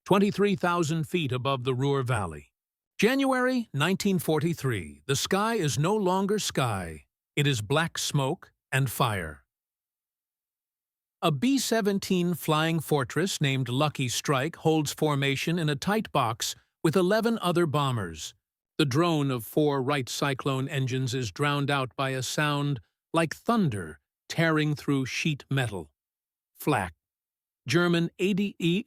23,000 feet above the Ruhr Valley. January 1943. The sky is no longer sky. It is black smoke and fire. A B-17 flying fortress named Lucky Strike holds formation in a tight box with 11 other bombers. The drone of 4 Wright Cyclone engines is drowned out by a sound like thunder tearing through sheet metal. Flak. German 80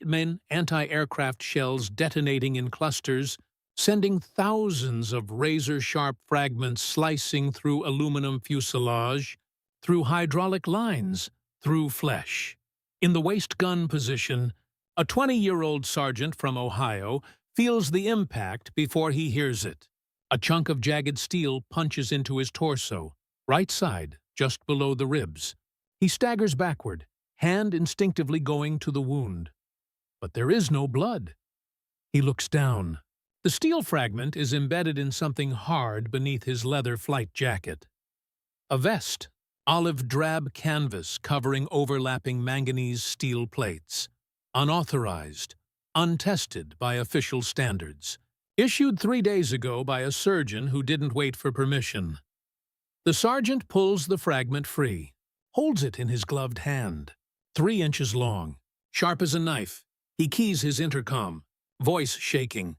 anti-aircraft shells detonating in clusters, sending thousands of razor-sharp fragments slicing through aluminum fuselage, through hydraulic lines, through flesh. In the waist gun position, a 20-year-old sergeant from Ohio feels the impact before he hears it. A chunk of jagged steel punches into his torso, right side, just below the ribs. He staggers backward, hand instinctively going to the wound. But there is no blood. He looks down. The steel fragment is embedded in something hard beneath his leather flight jacket. A vest, olive drab canvas covering overlapping manganese steel plates. Unauthorized, untested by official standards. Issued 3 days ago by a surgeon who didn't wait for permission. The sergeant pulls the fragment free, holds it in his gloved hand. 3 inches long, sharp as a knife. He keys his intercom, voice shaking.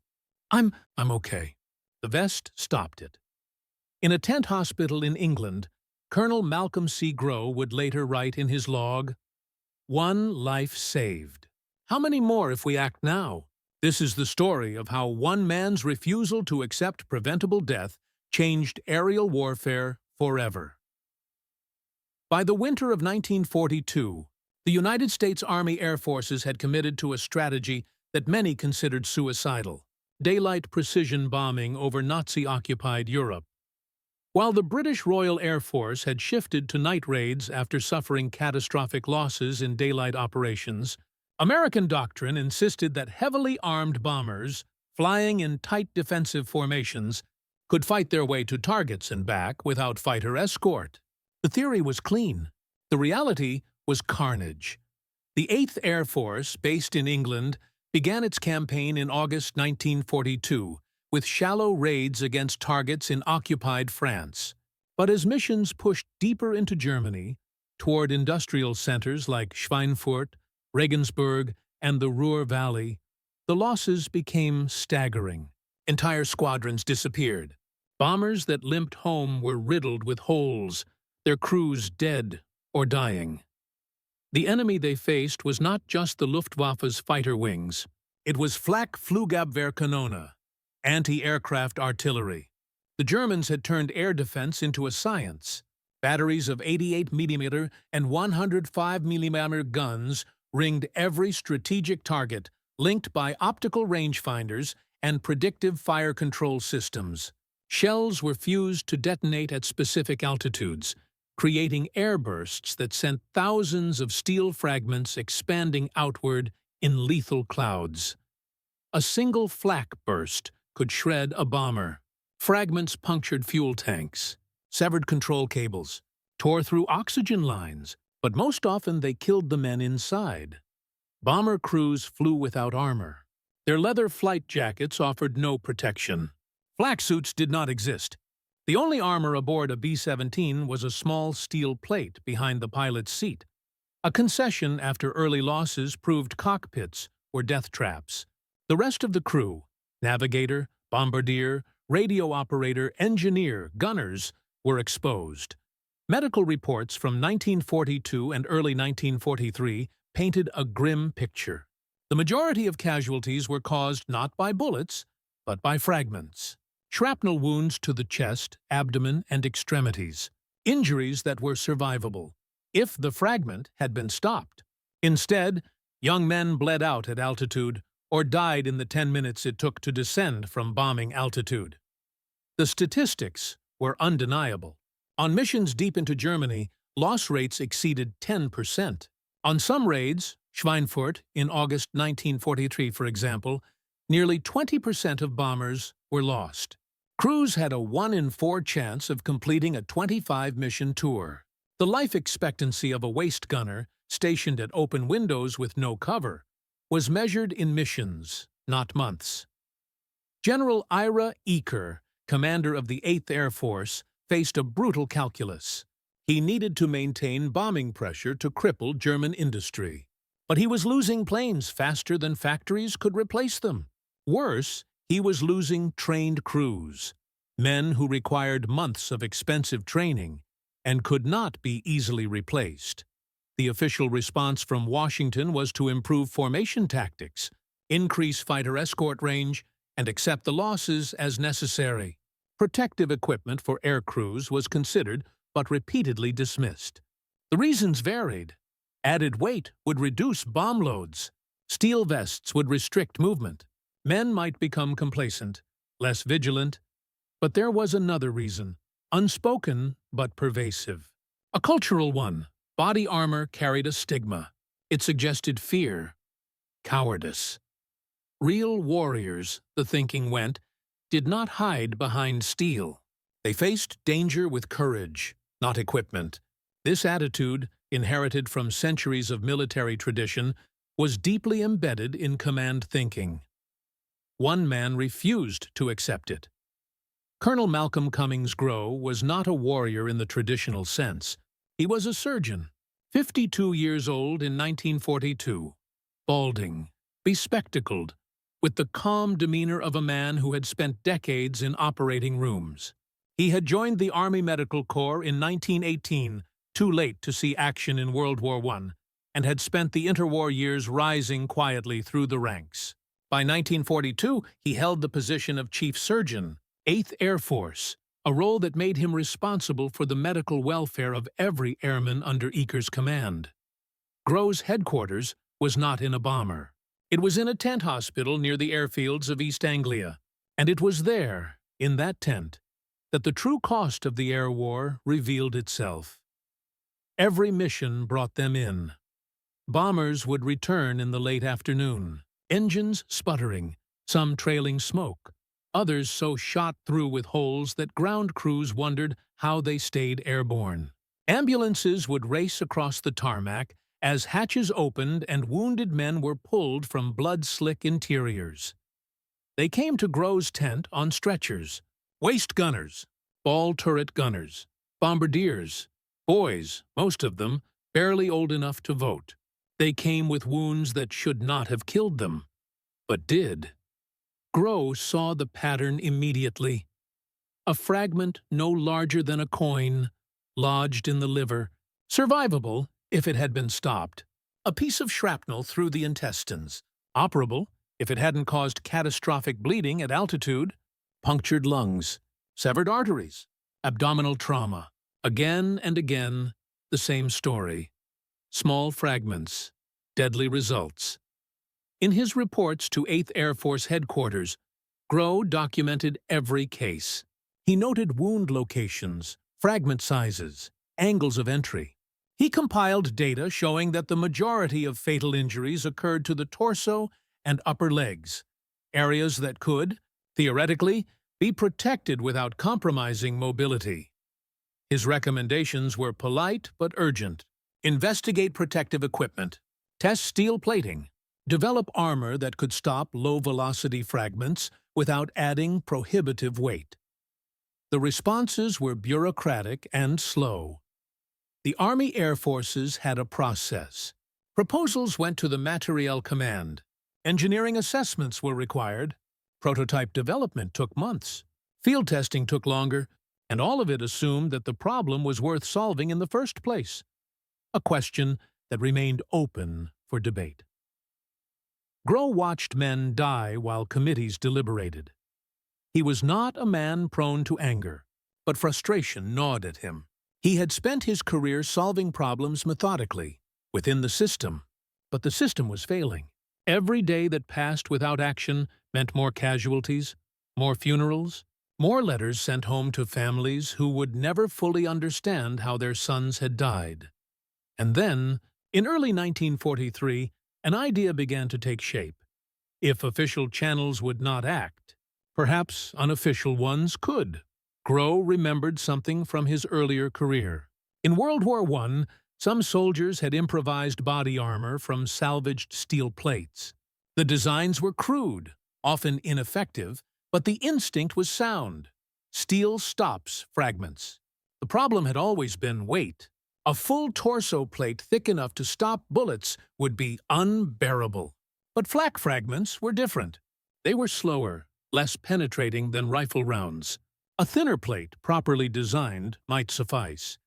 I'm okay. The vest stopped it. In a tent hospital in England, Colonel Malcolm C. Grow would later write in his log, "1 life saved. How many more if we act now?" This is the story of how one man's refusal to accept preventable death changed aerial warfare forever. By the winter of 1942, the United States Army Air Forces had committed to a strategy that many considered suicidal: daylight precision bombing over Nazi-occupied Europe. While the British Royal Air Force had shifted to night raids after suffering catastrophic losses in daylight operations, American doctrine insisted that heavily armed bombers, flying in tight defensive formations, could fight their way to targets and back without fighter escort. The theory was clean. The reality was carnage. The 8th Air Force, based in England, began its campaign in August 1942 with shallow raids against targets in occupied France. But as missions pushed deeper into Germany, toward industrial centers like Schweinfurt, Regensburg, and the Ruhr Valley, the losses became staggering. Entire squadrons disappeared. Bombers that limped home were riddled with holes, their crews dead or dying. The enemy they faced was not just the Luftwaffe's fighter wings. It was Flak Flugabwehrkanone, anti-aircraft artillery. The Germans had turned air defense into a science. Batteries of 88mm and 105mm guns ringed every strategic target, linked by optical rangefinders and predictive fire control systems. Shells were fused to detonate at specific altitudes, creating airbursts that sent thousands of steel fragments expanding outward in lethal clouds. A single flak burst could shred a bomber. Fragments punctured fuel tanks, severed control cables, tore through oxygen lines, but most often they killed the men inside. Bomber crews flew without armor. Their leather flight jackets offered no protection. Flak suits did not exist. The only armor aboard a B-17 was a small steel plate behind the pilot's seat. A concession after early losses proved cockpits were death traps. The rest of the crew, navigator, bombardier, radio operator, engineer, gunners, were exposed. Medical reports from 1942 and early 1943 painted a grim picture. The majority of casualties were caused not by bullets, but by fragments. Shrapnel wounds to the chest, abdomen, and extremities. Injuries that were survivable, if the fragment had been stopped. Instead, young men bled out at altitude or died in the 10 minutes it took to descend from bombing altitude. The statistics were undeniable. On missions deep into Germany, loss rates exceeded 10%. On some raids, Schweinfurt, in August 1943 for example, nearly 20% of bombers were lost. Crews had a 1 in 4 chance of completing a 25-mission tour. The life expectancy of a waist gunner, stationed at open windows with no cover, was measured in missions, not months. General Ira Eaker, commander of the 8th Air Force, faced a brutal calculus. He needed to maintain bombing pressure to cripple German industry. But he was losing planes faster than factories could replace them. Worse, he was losing trained crews, men who required months of expensive training and could not be easily replaced. The official response from Washington was to improve formation tactics, increase fighter escort range, and accept the losses as necessary. Protective equipment for air crews was considered but repeatedly dismissed. The reasons varied. Added weight would reduce bomb loads. Steel vests would restrict movement. Men might become complacent, less vigilant. But there was another reason, unspoken but pervasive. A cultural one. Body armor carried a stigma. It suggested fear, cowardice. Real warriors, the thinking went, did not hide behind steel. They faced danger with courage, not equipment. This attitude, inherited from centuries of military tradition, was deeply embedded in command thinking. One man refused to accept it. Colonel Malcolm Cummings Grow was not a warrior in the traditional sense. He was a surgeon, 52 years old in 1942, balding, bespectacled, with the calm demeanor of a man who had spent decades in operating rooms. He had joined the Army Medical Corps in 1918, too late to see action in World War I, and had spent the interwar years rising quietly through the ranks. By 1942, he held the position of Chief Surgeon, 8th Air Force, a role that made him responsible for the medical welfare of every airman under Eaker's command. Grow's headquarters was not in a bomber. It was in a tent hospital near the airfields of East Anglia, and it was there, in that tent, that the true cost of the air war revealed itself. Every mission brought them in. Bombers would return in the late afternoon, engines sputtering, some trailing smoke, others so shot through with holes that ground crews wondered how they stayed airborne. Ambulances would race across the tarmac as hatches opened and wounded men were pulled from blood-slick interiors. They came to Grow's tent on stretchers, waist gunners, ball turret gunners, bombardiers, boys, most of them, barely old enough to vote. They came with wounds that should not have killed them, but did. Grow saw the pattern immediately. A fragment no larger than a coin, lodged in the liver, survivable if it had been stopped. A piece of shrapnel through the intestines, operable if it hadn't caused catastrophic bleeding at altitude, punctured lungs, severed arteries, abdominal trauma. Again and again, the same story. Small fragments, deadly results. In his reports to 8th Air Force Headquarters, Grow documented every case. He noted wound locations, fragment sizes, angles of entry. He compiled data showing that the majority of fatal injuries occurred to the torso and upper legs, areas that could, theoretically, be protected without compromising mobility. His recommendations were polite but urgent. Investigate protective equipment, test steel plating, develop armor that could stop low-velocity fragments without adding prohibitive weight. The responses were bureaucratic and slow. The Army Air Forces had a process. Proposals went to the Materiel Command. Engineering assessments were required. Prototype development took months. Field testing took longer, and all of it assumed that the problem was worth solving in the first place. A question that remained open for debate. Grow watched men die while committees deliberated. He was not a man prone to anger, but frustration gnawed at him. He had spent his career solving problems methodically, within the system, but the system was failing. Every day that passed without action meant more casualties, more funerals, more letters sent home to families who would never fully understand how their sons had died. And then, in early 1943, an idea began to take shape. If official channels would not act, perhaps unofficial ones could. Grow remembered something from his earlier career. In World War I, some soldiers had improvised body armor from salvaged steel plates. The designs were crude, often ineffective, but the instinct was sound. Steel stops fragments. The problem had always been weight. A full torso plate thick enough to stop bullets would be unbearable. But flak fragments were different. They were slower, less penetrating than rifle rounds. A thinner plate, properly designed, might suffice.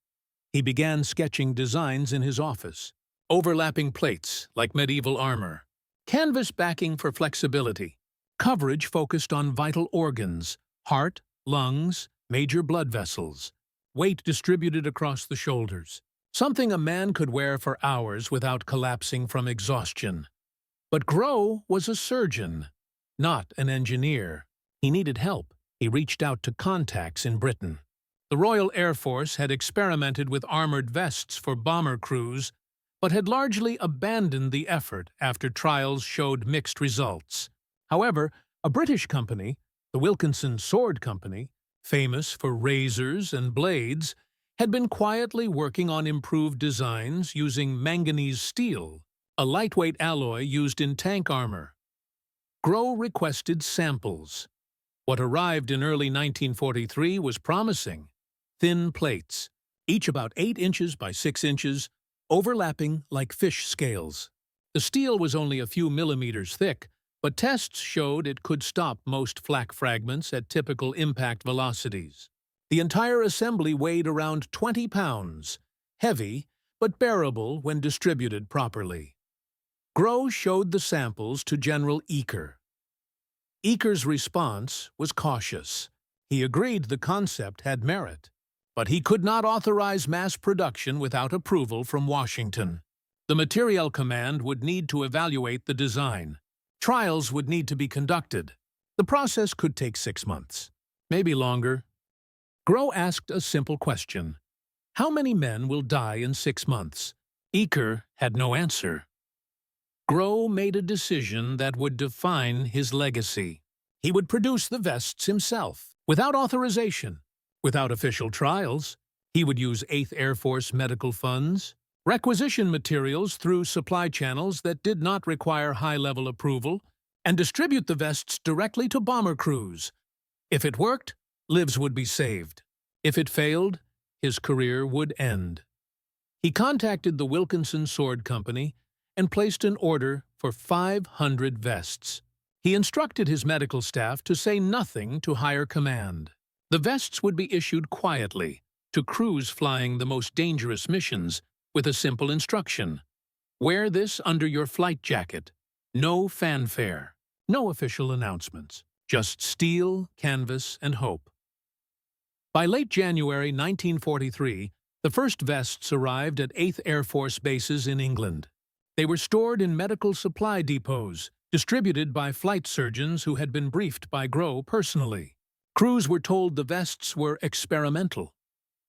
He began sketching designs in his office. Overlapping plates, like medieval armor. Canvas backing for flexibility. Coverage focused on vital organs, heart, lungs, major blood vessels. Weight distributed across the shoulders. Something a man could wear for hours without collapsing from exhaustion. But Groh was a surgeon, not an engineer. He needed help. He reached out to contacts in Britain. The Royal Air Force had experimented with armored vests for bomber crews, but had largely abandoned the effort after trials showed mixed results. However, a British company, the Wilkinson Sword Company, famous for razors and blades, had been quietly working on improved designs using manganese steel, a lightweight alloy used in tank armor. Groh requested samples. What arrived in early 1943 was promising. Thin plates, each about 8 inches by 6 inches, overlapping like fish scales. The steel was only a few millimeters thick, but tests showed it could stop most flak fragments at typical impact velocities. The entire assembly weighed around 20 pounds, heavy but bearable when distributed properly. Groh showed the samples to General Eaker. Eaker's response was cautious. He agreed the concept had merit, but he could not authorize mass production without approval from Washington. The Materiel Command would need to evaluate the design. Trials would need to be conducted. The process could take 6 months, maybe longer. Groh asked a simple question. How many men will die in 6 months? Eaker had no answer. Groh made a decision that would define his legacy. He would produce the vests himself, without authorization, without official trials. He would use 8th Air Force medical funds, requisition materials through supply channels that did not require high-level approval, and distribute the vests directly to bomber crews. If it worked, lives would be saved. If it failed, his career would end. He contacted the Wilkinson Sword Company and placed an order for 500 vests. He instructed his medical staff to say nothing to higher command. The vests would be issued quietly to crews flying the most dangerous missions with a simple instruction. Wear this under your flight jacket. No fanfare. No official announcements. Just steel, canvas, and hope. By late January 1943, the first vests arrived at 8th Air Force bases in England. They were stored in medical supply depots, distributed by flight surgeons who had been briefed by Groh personally. Crews were told the vests were experimental,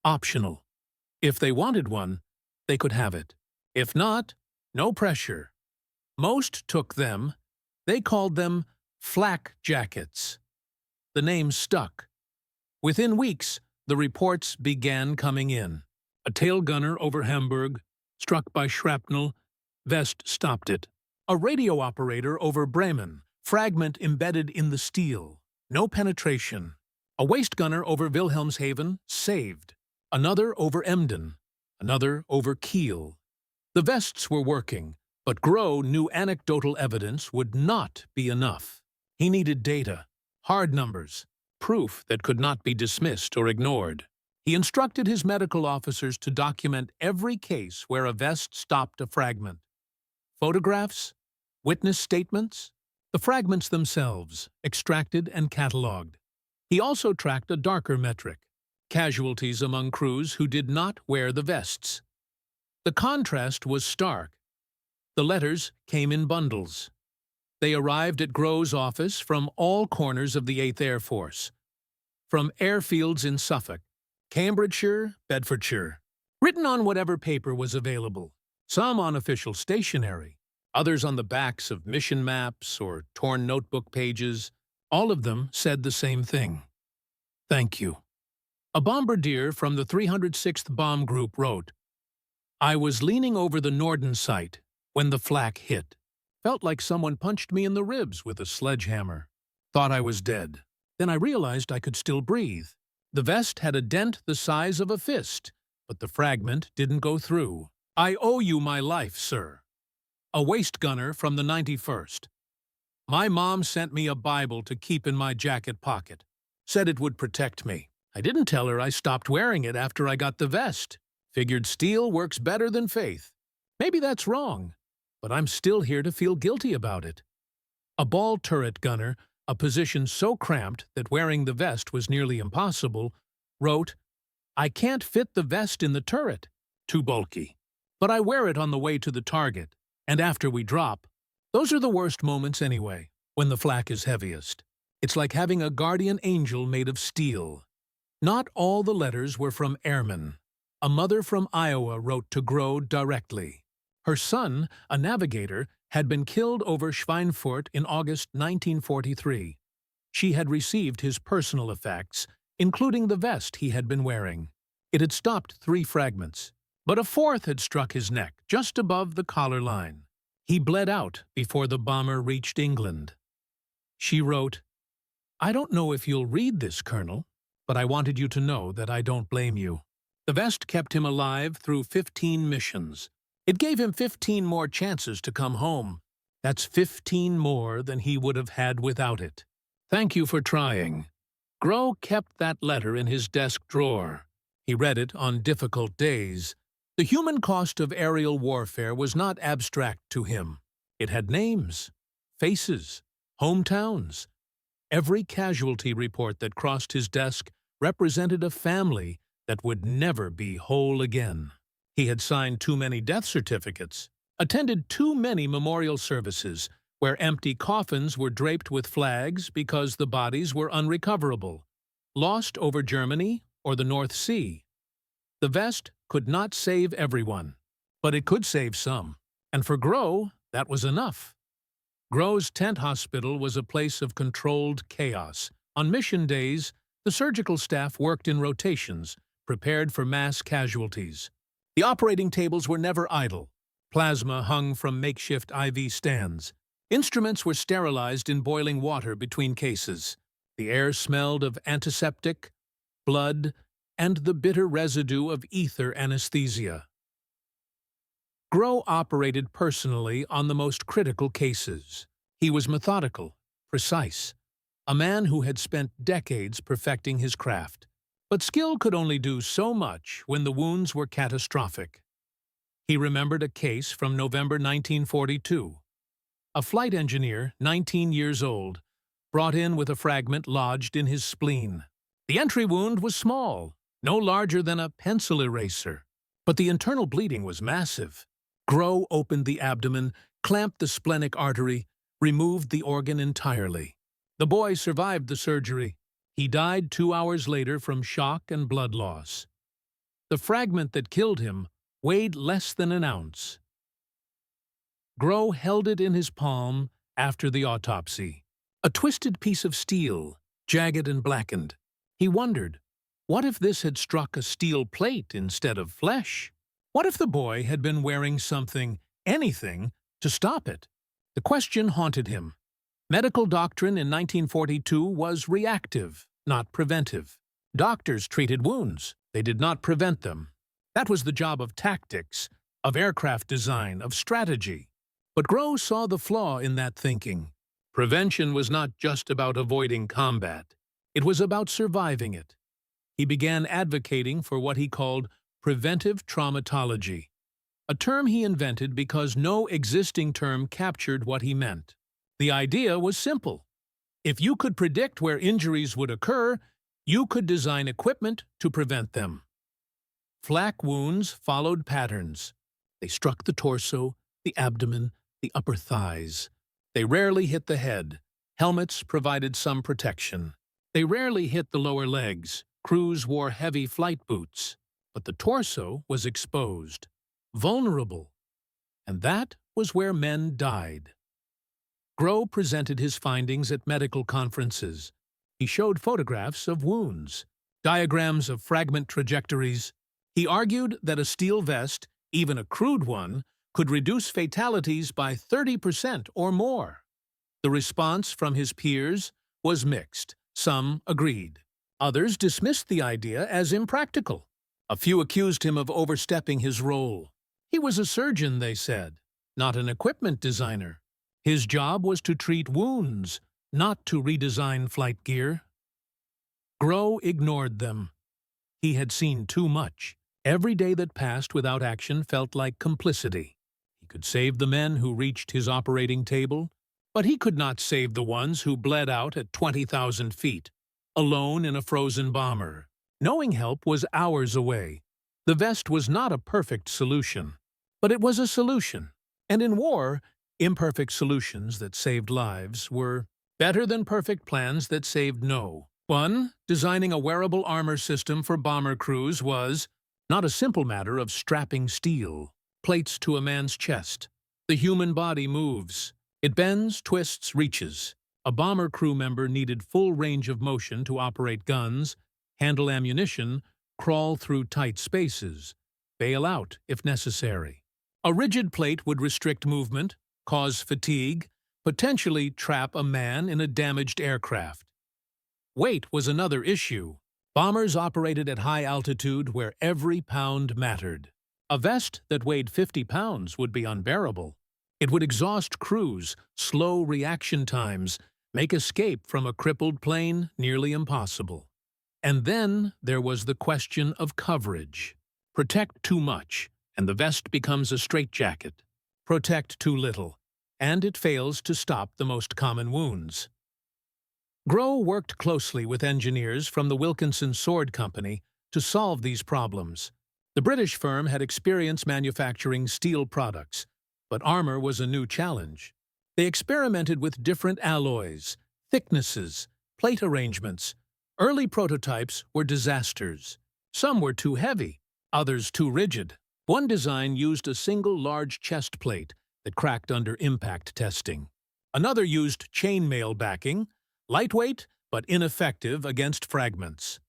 optional. If they wanted one, they could have it. If not, no pressure. Most took them. They called them flak jackets. The name stuck. Within weeks, the reports began coming in. A tail gunner over Hamburg, struck by shrapnel, vest stopped it. A radio operator over Bremen, fragment embedded in the steel, no penetration. A waist gunner over Wilhelmshaven, saved. Another over Emden. Another over Kiel. The vests were working, but Groh knew anecdotal evidence would not be enough. He needed data, hard numbers, proof that could not be dismissed or ignored. He instructed his medical officers to document every case where a vest stopped a fragment. Photographs, witness statements, the fragments themselves, extracted and catalogued. He also tracked a darker metric: casualties among crews who did not wear the vests. The contrast was stark. The letters came in bundles. They arrived at Groh's office from all corners of the 8th Air Force. From airfields in Suffolk, Cambridgeshire, Bedfordshire. Written on whatever paper was available. Some on official stationery, others on the backs of mission maps or torn notebook pages. All of them said the same thing. Thank you. A bombardier from the 306th Bomb Group wrote, I was leaning over the Norden site when the flak hit. Felt like someone punched me in the ribs with a sledgehammer. Thought I was dead. Then I realized I could still breathe. The vest had a dent the size of a fist, but the fragment didn't go through. I owe you my life, sir. A waist gunner from the 91st. My mom sent me a Bible to keep in my jacket pocket. Said it would protect me. I didn't tell her I stopped wearing it after I got the vest. Figured steel works better than faith. Maybe that's wrong, but I'm still here to feel guilty about it. A ball turret gunner, a position so cramped that wearing the vest was nearly impossible, wrote, "I can't fit the vest in the turret. Too bulky. But I wear it on the way to the target, and after we drop. Those are the worst moments anyway, when the flak is heaviest. It's like having a guardian angel made of steel." Not all the letters were from airmen. A mother from Iowa wrote to Grow directly. Her son, a navigator, had been killed over Schweinfurt in August 1943. She had received his personal effects, including the vest he had been wearing. It had stopped 3 fragments, but a 4th had struck his neck just above the collar line. He bled out before the bomber reached England. She wrote, "I don't know if you'll read this, Colonel, but I wanted you to know that I don't blame you." The vest kept him alive through 15 missions. It gave him 15 more chances to come home. That's 15 more than he would have had without it. Thank you for trying. Grow kept that letter in his desk drawer. He read it on difficult days. The human cost of aerial warfare was not abstract to him. It had names, faces, hometowns. Every casualty report that crossed his desk represented a family that would never be whole again. He had signed too many death certificates, attended too many memorial services where empty coffins were draped with flags because the bodies were unrecoverable, lost over Germany or the North Sea. The vest could not save everyone, but it could save some, and for Grow, that was enough. Grow's tent hospital was a place of controlled chaos. On mission days, the surgical staff worked in rotations, prepared for mass casualties. The operating tables were never idle. Plasma hung from makeshift IV stands. Instruments were sterilized in boiling water between cases. The air smelled of antiseptic, blood, and the bitter residue of ether anesthesia. Grow operated personally on the most critical cases. He was methodical, precise, a man who had spent decades perfecting his craft. But skill could only do so much when the wounds were catastrophic. He remembered a case from November 1942. A flight engineer, 19 years old, brought in with a fragment lodged in his spleen. The entry wound was small, no larger than a pencil eraser, but the internal bleeding was massive. Grow opened the abdomen, clamped the splenic artery, removed the organ entirely. The boy survived the surgery. He died 2 hours later from shock and blood loss. The fragment that killed him weighed less than an ounce. Grow held it in his palm after the autopsy. A twisted piece of steel, jagged and blackened. He wondered, what if this had struck a steel plate instead of flesh? What if the boy had been wearing something, anything, to stop it? The question haunted him. Medical doctrine in 1942 was reactive, not preventive. Doctors treated wounds. They did not prevent them. That was the job of tactics, of aircraft design, of strategy. But Grow saw the flaw in that thinking. Prevention was not just about avoiding combat. It was about surviving it. He began advocating for what he called preventive traumatology, a term he invented because no existing term captured what he meant. The idea was simple. If you could predict where injuries would occur, you could design equipment to prevent them. Flak wounds followed patterns. They struck the torso, the abdomen, the upper thighs. They rarely hit the head. Helmets provided some protection. They rarely hit the lower legs. Crews wore heavy flight boots. But the torso was exposed, vulnerable. And that was where men died. Grow presented his findings at medical conferences. He showed photographs of wounds, diagrams of fragment trajectories. He argued that a steel vest, even a crude one, could reduce fatalities by 30% or more. The response from his peers was mixed. Some agreed. Others dismissed the idea as impractical. A few accused him of overstepping his role. He was a surgeon, they said, not an equipment designer. His job was to treat wounds, not to redesign flight gear. Grow ignored them. He had seen too much. Every day that passed without action felt like complicity. He could save the men who reached his operating table, but he could not save the ones who bled out at 20,000 feet, alone in a frozen bomber. Knowing help was hours away. The vest was not a perfect solution, but it was a solution. And in war, imperfect solutions that saved lives were better than perfect plans that saved no. Designing a wearable armor system for bomber crews was not a simple matter of strapping steel plates to a man's chest. The human body moves. It bends, twists, reaches. A bomber crew member needed full range of motion to operate guns, handle ammunition, crawl through tight spaces, bail out if necessary. A rigid plate would restrict movement, cause fatigue, potentially trap a man in a damaged aircraft. Weight was another issue. Bombers operated at high altitude where every pound mattered. A vest that weighed 50 pounds would be unbearable. It would exhaust crews, slow reaction times, make escape from a crippled plane nearly impossible. And then there was the question of coverage. Protect too much, and the vest becomes a straitjacket. Protect too little, and it fails to stop the most common wounds. Grow worked closely with engineers from the Wilkinson Sword Company to solve these problems. The British firm had experience manufacturing steel products, but armor was a new challenge. They experimented with different alloys, thicknesses, plate arrangements. Early prototypes were disasters. Some were too heavy, others too rigid. One design used a single large chest plate that cracked under impact testing. Another used chainmail backing, lightweight but ineffective against fragments.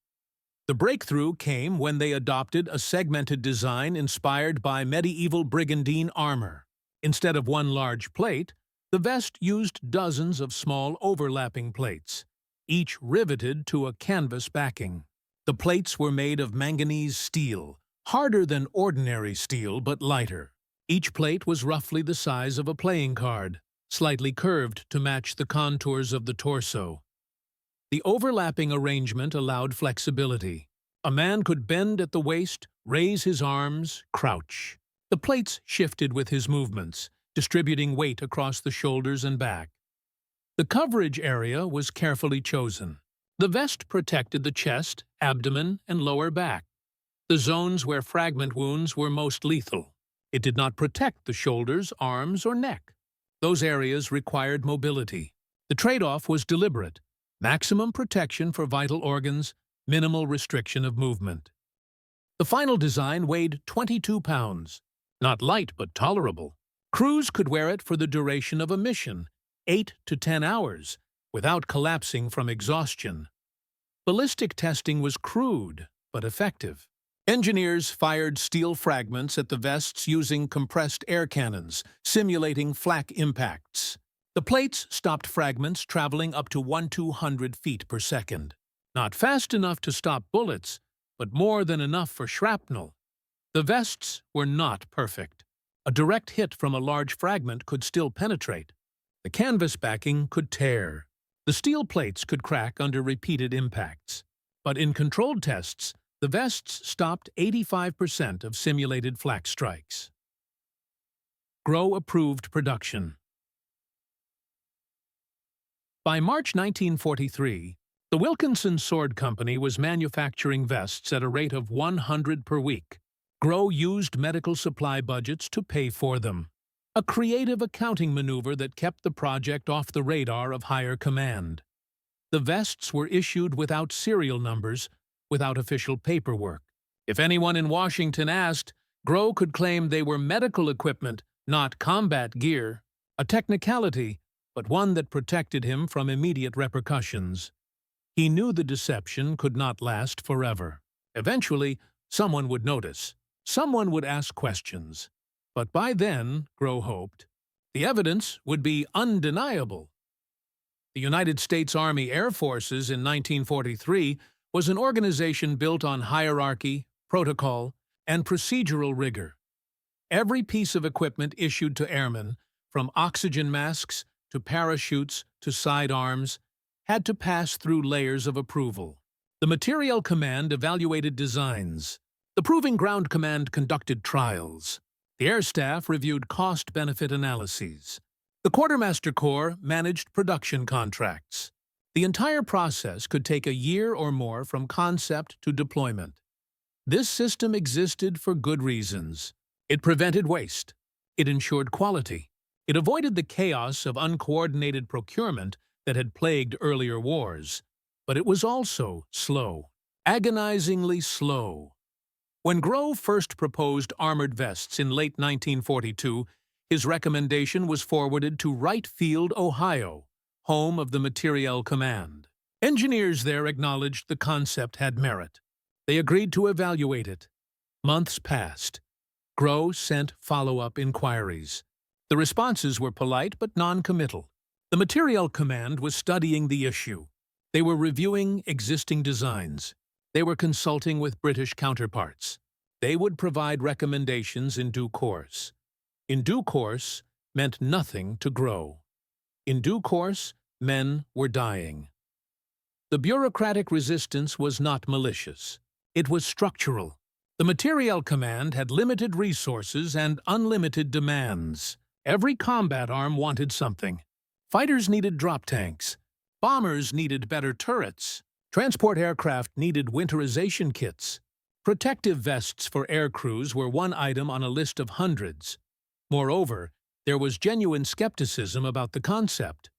The breakthrough came when they adopted a segmented design inspired by medieval brigandine armor. Instead of one large plate, the vest used dozens of small overlapping plates, each riveted to a canvas backing. The plates were made of manganese steel, harder than ordinary steel but lighter. Each plate was roughly the size of a playing card, slightly curved to match the contours of the torso. The overlapping arrangement allowed flexibility. A man could bend at the waist, raise his arms, crouch. The plates shifted with his movements, distributing weight across the shoulders and back. The coverage area was carefully chosen. The vest protected the chest, abdomen, and lower back, the zones where fragment wounds were most lethal. It did not protect the shoulders, arms, or neck. Those areas required mobility. The trade-off was deliberate. Maximum protection for vital organs, minimal restriction of movement. The final design weighed 22 pounds. Not light, but tolerable. Crews could wear it for the duration of a mission, 8 to 10 hours, without collapsing from exhaustion. Ballistic testing was crude, but effective. Engineers fired steel fragments at the vests using compressed air cannons, simulating flak impacts. The plates stopped fragments traveling up to 1,200 feet per second. Not fast enough to stop bullets, but more than enough for shrapnel. The vests were not perfect. A direct hit from a large fragment could still penetrate. The canvas backing could tear. The steel plates could crack under repeated impacts. But in controlled tests, the vests stopped 85% of simulated flak strikes. Grow approved production. By March 1943, the Wilkinson Sword Company was manufacturing vests at a rate of 100 per week. Grow used medical supply budgets to pay for them, a creative accounting maneuver that kept the project off the radar of higher command. The vests were issued without serial numbers, without official paperwork. If anyone in Washington asked, Grow could claim they were medical equipment, not combat gear, a technicality, but one that protected him from immediate repercussions. He knew the deception could not last forever. Eventually, someone would notice. Someone would ask questions. But by then, Grow hoped, the evidence would be undeniable. The United States Army Air Forces in 1943 was an organization built on hierarchy, protocol, and procedural rigor. Every piece of equipment issued to airmen, from oxygen masks to parachutes to sidearms, had to pass through layers of approval. The Materiel Command evaluated designs. The Proving Ground Command conducted trials. The Air Staff reviewed cost-benefit analyses. The Quartermaster Corps managed production contracts. The entire process could take a year or more from concept to deployment. This system existed for good reasons. It prevented waste. It ensured quality. It avoided the chaos of uncoordinated procurement that had plagued earlier wars. But it was also slow, agonizingly slow. When Grow first proposed armored vests in late 1942, his recommendation was forwarded to Wright Field, Ohio, home of the Materiel Command. Engineers there acknowledged the concept had merit. They agreed to evaluate it. Months passed. Grow sent follow-up inquiries. The responses were polite but non-committal. The Materiel Command was studying the issue. They were reviewing existing designs. They were consulting with British counterparts. They would provide recommendations in due course. In due course meant nothing to Grow. In due course, men were dying. The bureaucratic resistance was not malicious. It was structural. The Materiel Command had limited resources and unlimited demands. Every combat arm wanted something. Fighters needed drop tanks. Bombers needed better turrets. Transport aircraft needed winterization kits. Protective vests for air crews were one item on a list of hundreds. Moreover, there was genuine skepticism about the concept.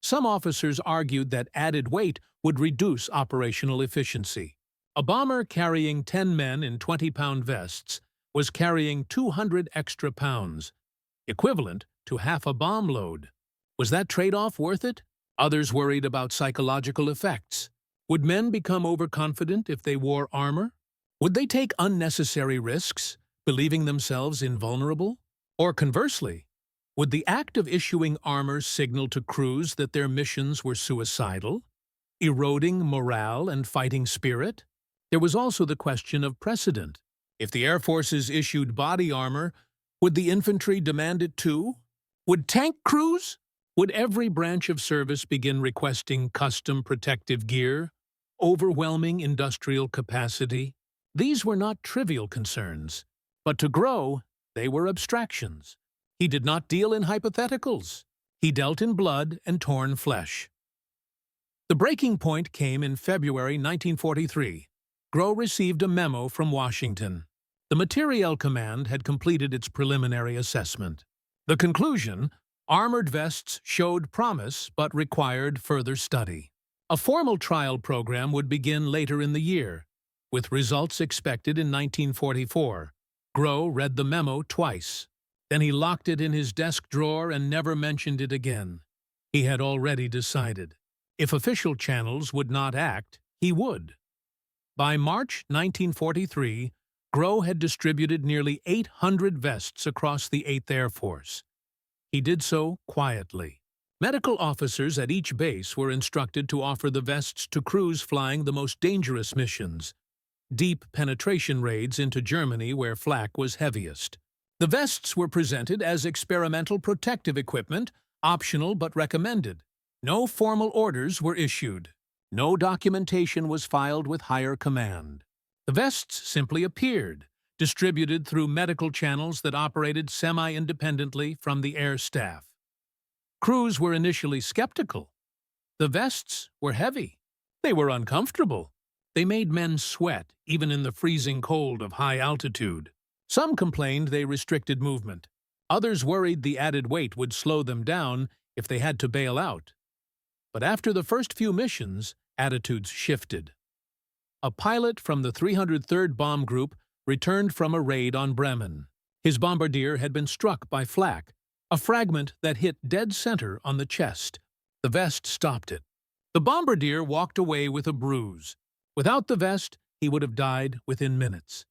Some officers argued that added weight would reduce operational efficiency. A bomber carrying 10 men in 20-pound vests was carrying 200 extra pounds, equivalent to half a bomb load. Was that trade-off worth it? Others worried about psychological effects. Would men become overconfident if they wore armor? Would they take unnecessary risks, believing themselves invulnerable? Or conversely, would the act of issuing armor signal to crews that their missions were suicidal, eroding morale and fighting spirit? There was also the question of precedent. If the Air Forces issued body armor, would the infantry demand it too? Would tank crews? Would every branch of service begin requesting custom protective gear, overwhelming industrial capacity? These were not trivial concerns, but to Grow, they were abstractions. He did not deal in hypotheticals. He dealt in blood and torn flesh. The breaking point came in February 1943. Grow received a memo from Washington. The Materiel Command had completed its preliminary assessment. The conclusion: armored vests showed promise but required further study. A formal trial program would begin later in the year, with results expected in 1944. Grow read the memo twice. Then he locked it in his desk drawer and never mentioned it again. He had already decided. If official channels would not act, he would. By March 1943, Grow had distributed nearly 800 vests across the 8th Air Force. He did so quietly. Medical officers at each base were instructed to offer the vests to crews flying the most dangerous missions, deep penetration raids into Germany where flak was heaviest. The vests were presented as experimental protective equipment, optional but recommended. No formal orders were issued. No documentation was filed with higher command. The vests simply appeared, distributed through medical channels that operated semi-independently from the air staff. Crews were initially skeptical. The vests were heavy. They were uncomfortable. They made men sweat, even in the freezing cold of high altitude. Some complained they restricted movement. Others worried the added weight would slow them down if they had to bail out. But after the first few missions, attitudes shifted. A pilot from the 303rd Bomb Group returned from a raid on Bremen. His bombardier had been struck by flak, a fragment that hit dead center on the chest. The vest stopped it. The bombardier walked away with a bruise. Without the vest, he would have died within minutes.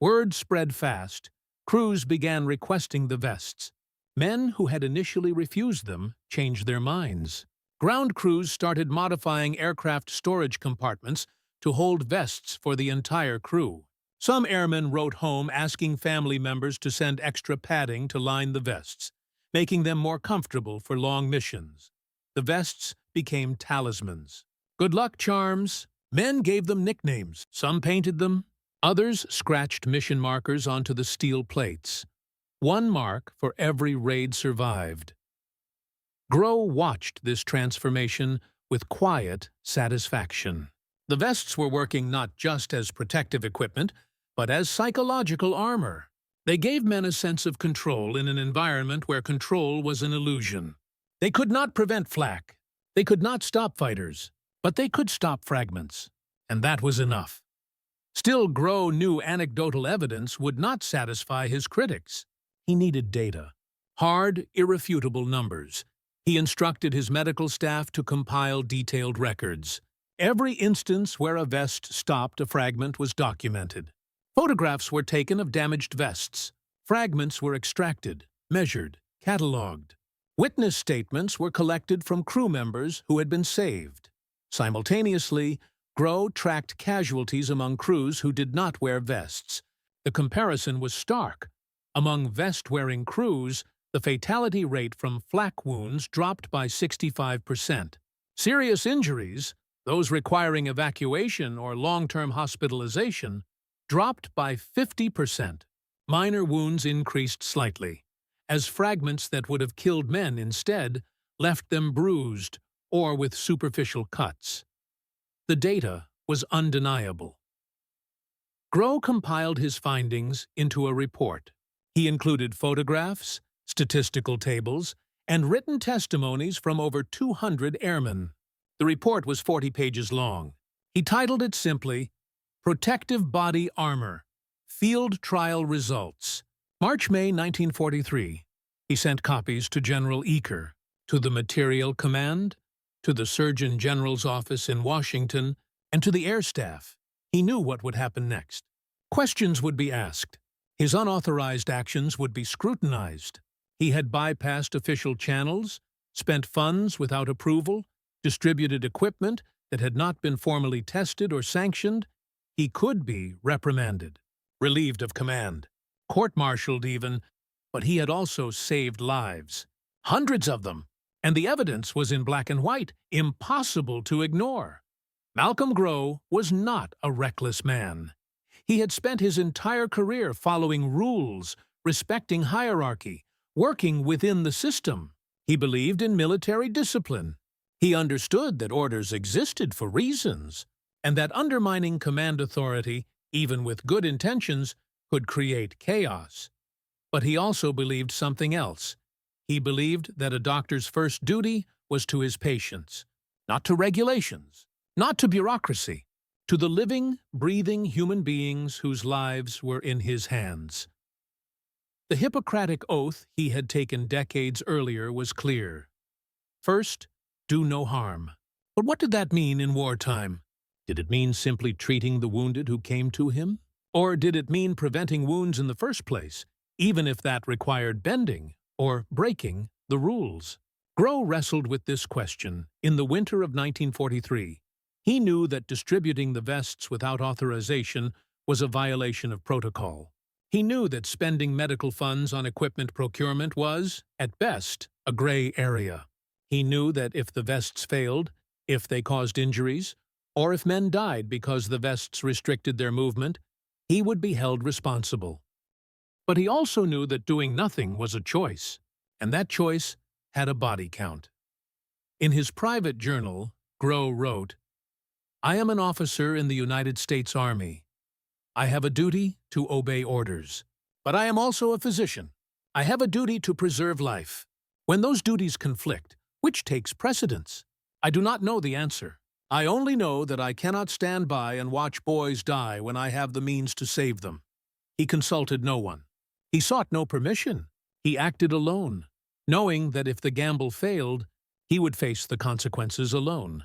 Word spread fast. Crews began requesting the vests. Men who had initially refused them changed their minds. Ground crews started modifying aircraft storage compartments to hold vests for the entire crew. Some airmen wrote home asking family members to send extra padding to line the vests, making them more comfortable for long missions. The vests became talismans. Good luck charms. Men gave them nicknames. Some painted them. Others scratched mission markers onto the steel plates. One mark for every raid survived. Grow watched this transformation with quiet satisfaction. The vests were working not just as protective equipment, but as psychological armor. They gave men a sense of control in an environment where control was an illusion. They could not prevent flak. They could not stop fighters, but they could stop fragments. And that was enough. Still, Grow knew anecdotal evidence would not satisfy his critics. He needed data. Hard, irrefutable numbers. He instructed his medical staff to compile detailed records. Every instance where a vest stopped a fragment was documented. Photographs were taken of damaged vests. Fragments were extracted, measured, catalogued. Witness statements were collected from crew members who had been saved. Simultaneously, Grow tracked casualties among crews who did not wear vests. The comparison was stark. Among vest-wearing crews, the fatality rate from flak wounds dropped by 65%. Serious injuries, those requiring evacuation or long-term hospitalization, dropped by 50%. Minor wounds increased slightly, as fragments that would have killed men instead left them bruised or with superficial cuts. The data was undeniable. Grow compiled his findings into a report. He included photographs, statistical tables, and written testimonies from over 200 airmen. The report was 40 pages long. He titled it simply, Protective Body Armor, Field Trial Results. March-May 1943. He sent copies to General Eaker, to the Material Command, to the Surgeon General's office in Washington, and to the Air Staff. He knew what would happen next. Questions would be asked. His unauthorized actions would be scrutinized. He had bypassed official channels, spent funds without approval, distributed equipment that had not been formally tested or sanctioned. He could be reprimanded, relieved of command, court-martialed even, but he had also saved lives. Hundreds of them. And the evidence was in black and white, impossible to ignore. Malcolm Grow was not a reckless man. He had spent his entire career following rules, respecting hierarchy, working within the system. He believed in military discipline. He understood that orders existed for reasons, and that undermining command authority, even with good intentions, could create chaos. But he also believed something else. He believed that a doctor's first duty was to his patients, not to regulations, not to bureaucracy, to the living, breathing human beings whose lives were in his hands. The Hippocratic oath he had taken decades earlier was clear. First, do no harm. But what did that mean in wartime? Did it mean simply treating the wounded who came to him? Or did it mean preventing wounds in the first place, even if that required bending or breaking the rules? Grow wrestled with this question in the winter of 1943. He knew that distributing the vests without authorization was a violation of protocol. He knew that spending medical funds on equipment procurement was, at best, a gray area. He knew that if the vests failed, if they caused injuries, or if men died because the vests restricted their movement, he would be held responsible. But he also knew that doing nothing was a choice, and that choice had a body count. In his private journal, Grow wrote, I am an officer in the United States Army. I have a duty to obey orders. But I am also a physician. I have a duty to preserve life. When those duties conflict, which takes precedence? I do not know the answer. I only know that I cannot stand by and watch boys die when I have the means to save them. He consulted no one. He sought no permission. He acted alone, knowing that if the gamble failed, he would face the consequences alone.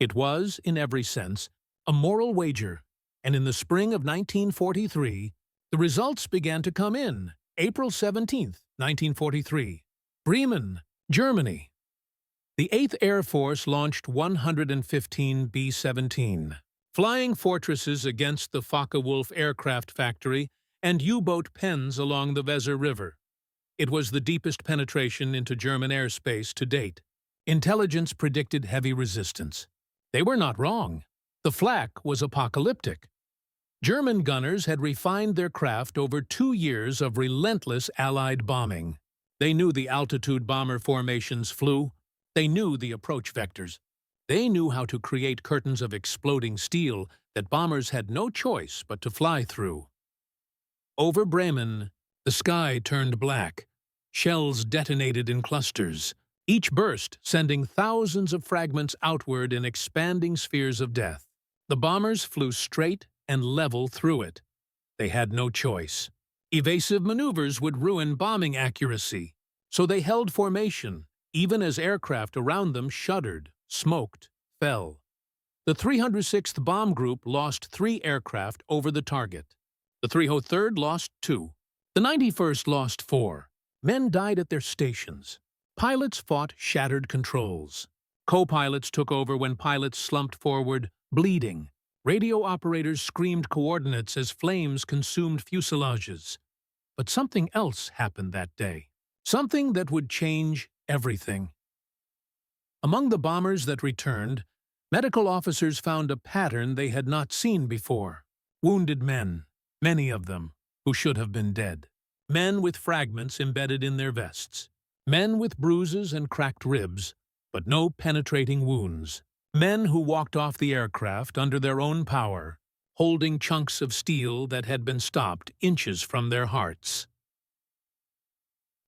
It was, in every sense, a moral wager, and in the spring of 1943, The results began to come in. April 17, 1943. Bremen, Germany. The 8th Air Force launched 115 B-17 flying fortresses against the Focke-Wulf aircraft factory and U-boat pens along the Weser River. It was the deepest penetration into German airspace to date. Intelligence predicted heavy resistance. They were not wrong. The Flak was apocalyptic. German gunners had refined their craft over 2 years of relentless Allied bombing. They knew the altitude bomber formations flew. They knew the approach vectors. They knew how to create curtains of exploding steel that bombers had no choice but to fly through. Over Bremen, the sky turned black. Shells detonated in clusters, each burst sending thousands of fragments outward in expanding spheres of death. The bombers flew straight and level through it. They had no choice. Evasive maneuvers would ruin bombing accuracy, so they held formation, even as aircraft around them shuddered, smoked, fell. The 306th Bomb Group lost 3 aircraft over the target. The 303rd lost 2. The 91st lost 4. Men died at their stations. Pilots fought shattered controls. Co-pilots took over when pilots slumped forward, bleeding. Radio operators screamed coordinates as flames consumed fuselages. But something else happened that day. Something that would change everything. Among the bombers that returned, medical officers found a pattern they had not seen before. Wounded men, many of them, who should have been dead. Men with fragments embedded in their vests. Men with bruises and cracked ribs, but no penetrating wounds. Men who walked off the aircraft under their own power, holding chunks of steel that had been stopped inches from their hearts.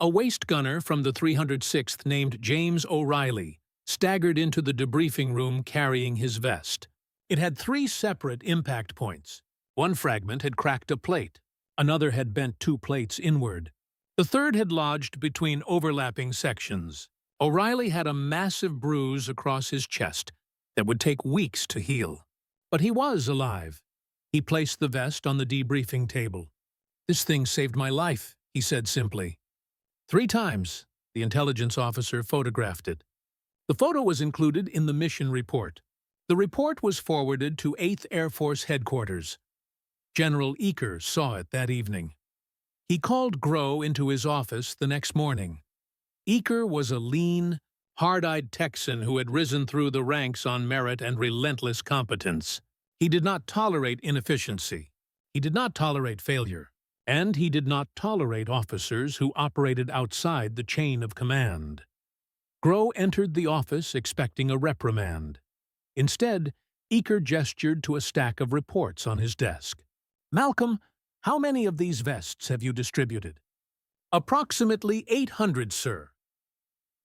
A waist gunner from the 306th named James O'Reilly staggered into the debriefing room carrying his vest. It had 3 separate impact points. One fragment had cracked a plate. Another had bent 2 plates inward. The third had lodged between overlapping sections. O'Reilly had a massive bruise across his chest that would take weeks to heal. But he was alive. He placed the vest on the debriefing table. "This thing saved my life," he said simply. 3 times, the intelligence officer photographed it. The photo was included in the mission report. The report was forwarded to 8th Air Force Headquarters. General Eaker saw it that evening. He called Grow into his office the next morning. Eaker was a lean, hard-eyed Texan who had risen through the ranks on merit and relentless competence. He did not tolerate inefficiency. He did not tolerate failure. And he did not tolerate officers who operated outside the chain of command. Grow entered the office expecting a reprimand. Instead, Eaker gestured to a stack of reports on his desk. "Malcolm, how many of these vests have you distributed?" "Approximately 800, sir."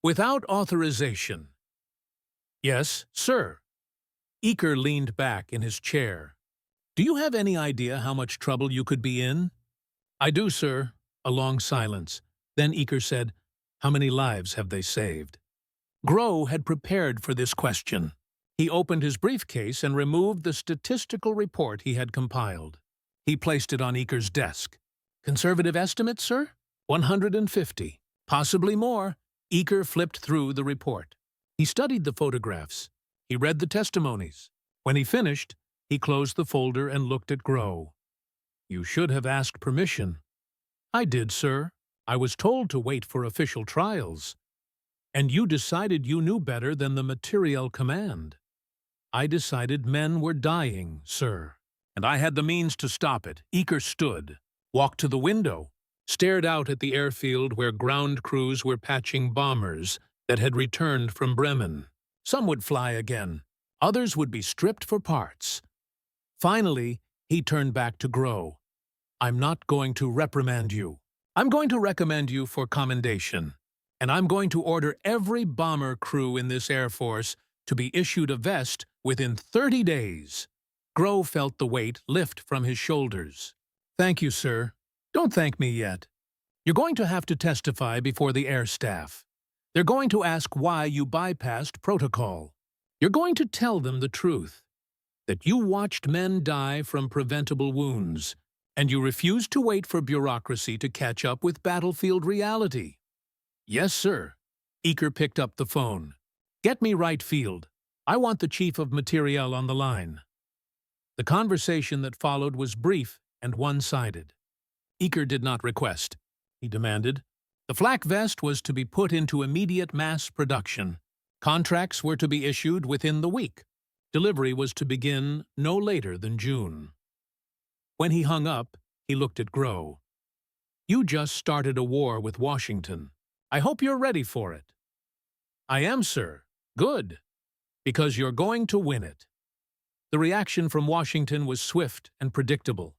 "Without authorization?" "Yes, sir." Eaker leaned back in his chair. "Do you have any idea how much trouble you could be in?" "I do, sir." A long silence. Then Eaker said, "How many lives have they saved?" Grow had prepared for this question. He opened his briefcase and removed the statistical report he had compiled. He placed it on Eaker's desk. "Conservative estimate, sir? 150. Possibly more." Eaker flipped through the report. He studied the photographs. He read the testimonies. When he finished, he closed the folder and looked at Grow. "You should have asked permission." "I did, sir. I was told to wait for official trials." "And you decided you knew better than the materiel command." "I decided men were dying, sir. And I had the means to stop it." Eaker stood, walked to the window, stared out at the airfield where ground crews were patching bombers that had returned from Bremen. Some would fly again. Others would be stripped for parts. Finally, he turned back to Grow. "I'm not going to reprimand you. I'm going to recommend you for commendation. And I'm going to order every bomber crew in this Air Force to be issued a vest within 30 days. Grow felt the weight lift from his shoulders. "Thank you, sir. Don't thank me yet. You're going to have to testify before the air staff. They're going to ask why you bypassed protocol. You're going to tell them the truth. That you watched men die from preventable wounds. And you refuse to wait for bureaucracy to catch up with battlefield reality. Yes, sir. Eaker picked up the phone. Get me right field. I want the chief of materiel on the line. The conversation that followed was brief and one-sided. Eaker did not request. He demanded. The flak vest was to be put into immediate mass production. Contracts were to be issued within the week. Delivery was to begin no later than June. When he hung up, he looked at Grow. You just started a war with Washington. I hope you're ready for it. I am, sir. Good. Because you're going to win it. The reaction from Washington was swift and predictable.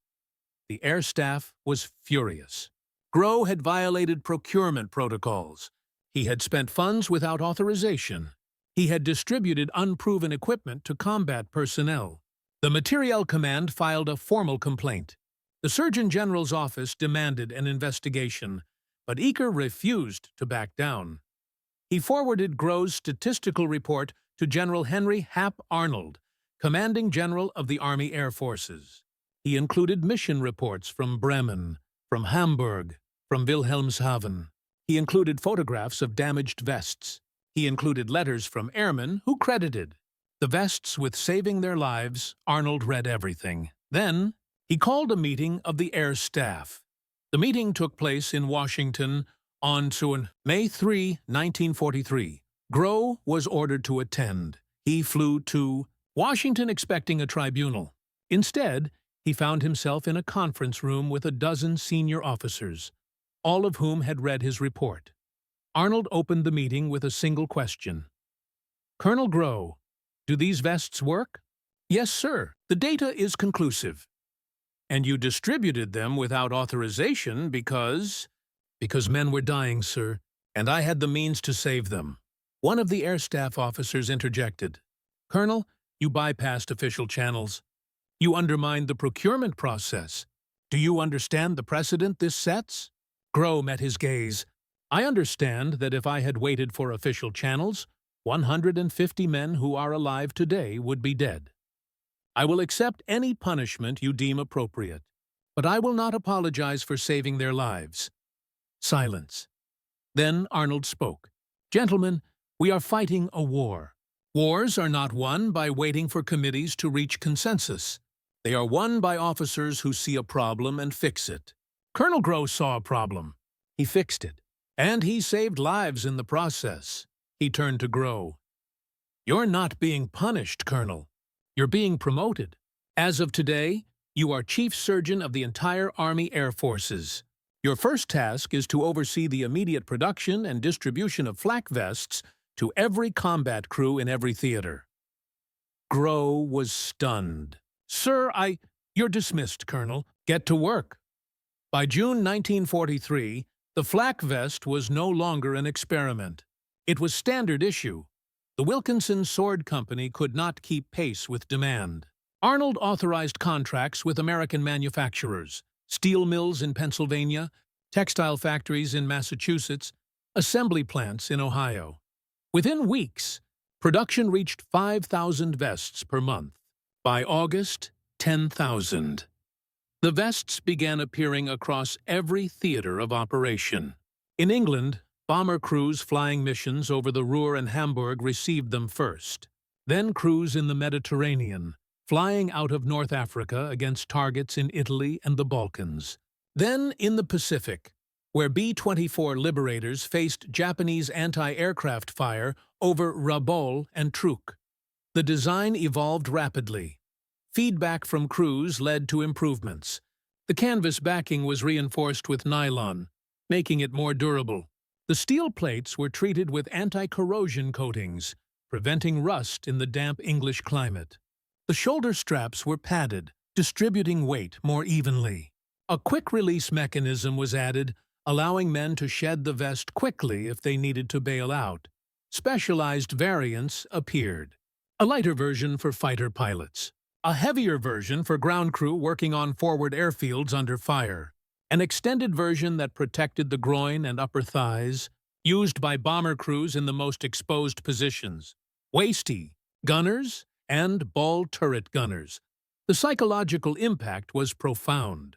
The air staff was furious. Grow had violated procurement protocols. He had spent funds without authorization. He had distributed unproven equipment to combat personnel. The Materiel Command filed a formal complaint. The Surgeon General's office demanded an investigation, but Eaker refused to back down. He forwarded Grow's statistical report to General Henry Hap Arnold, Commanding General of the Army Air Forces. He included mission reports from Bremen, from Hamburg, from Wilhelmshaven. He included photographs of damaged vests. He included letters from airmen who credited the vests with saving their lives. Arnold read everything. Then, he called a meeting of the air staff. The meeting took place in Washington on May 3, 1943. Grow was ordered to attend. He flew to Washington expecting a tribunal. Instead, he found himself in a conference room with a dozen senior officers, all of whom had read his report. Arnold opened the meeting with a single question. Colonel Grow, do these vests work? Yes, sir. The data is conclusive. And you distributed them without authorization because men were dying, sir, and I had the means to save them. One of the air staff officers interjected. Colonel, you bypassed official channels. You undermined the procurement process. Do you understand the precedent this sets? Grow met his gaze. I understand that if I had waited for official channels, 150 men who are alive today would be dead. I will accept any punishment you deem appropriate, but I will not apologize for saving their lives. Silence. Then Arnold spoke. Gentlemen, we are fighting a war. Wars are not won by waiting for committees to reach consensus. They are won by officers who see a problem and fix it. Colonel Grow saw a problem. He fixed it. And he saved lives in the process. He turned to Grow. You're not being punished, Colonel. You're being promoted. As of today, you are Chief Surgeon of the entire Army Air Forces. Your first task is to oversee the immediate production and distribution of flak vests to every combat crew in every theater. Grow was stunned. Sir, You're dismissed, Colonel. Get to work. By June 1943, the flak vest was no longer an experiment. It was standard issue. The Wilkinson Sword Company could not keep pace with demand. Arnold authorized contracts with American manufacturers, steel mills in Pennsylvania, textile factories in Massachusetts, assembly plants in Ohio. Within weeks, production reached 5,000 vests per month. By August, 10,000. The vests began appearing across every theater of operation. In England, bomber crews flying missions over the Ruhr and Hamburg received them first. Then crews in the Mediterranean, flying out of North Africa against targets in Italy and the Balkans. Then in the Pacific, where B-24 Liberators faced Japanese anti-aircraft fire over Rabaul and Truk. The design evolved rapidly. Feedback from crews led to improvements. The canvas backing was reinforced with nylon, making it more durable. The steel plates were treated with anti-corrosion coatings, preventing rust in the damp English climate. The shoulder straps were padded, distributing weight more evenly. A quick-release mechanism was added, allowing men to shed the vest quickly if they needed to bail out. Specialized variants appeared. A lighter version for fighter pilots. A heavier version for ground crew working on forward airfields under fire. An extended version that protected the groin and upper thighs, used by bomber crews in the most exposed positions. Wasty, gunners, and ball turret gunners. The psychological impact was profound.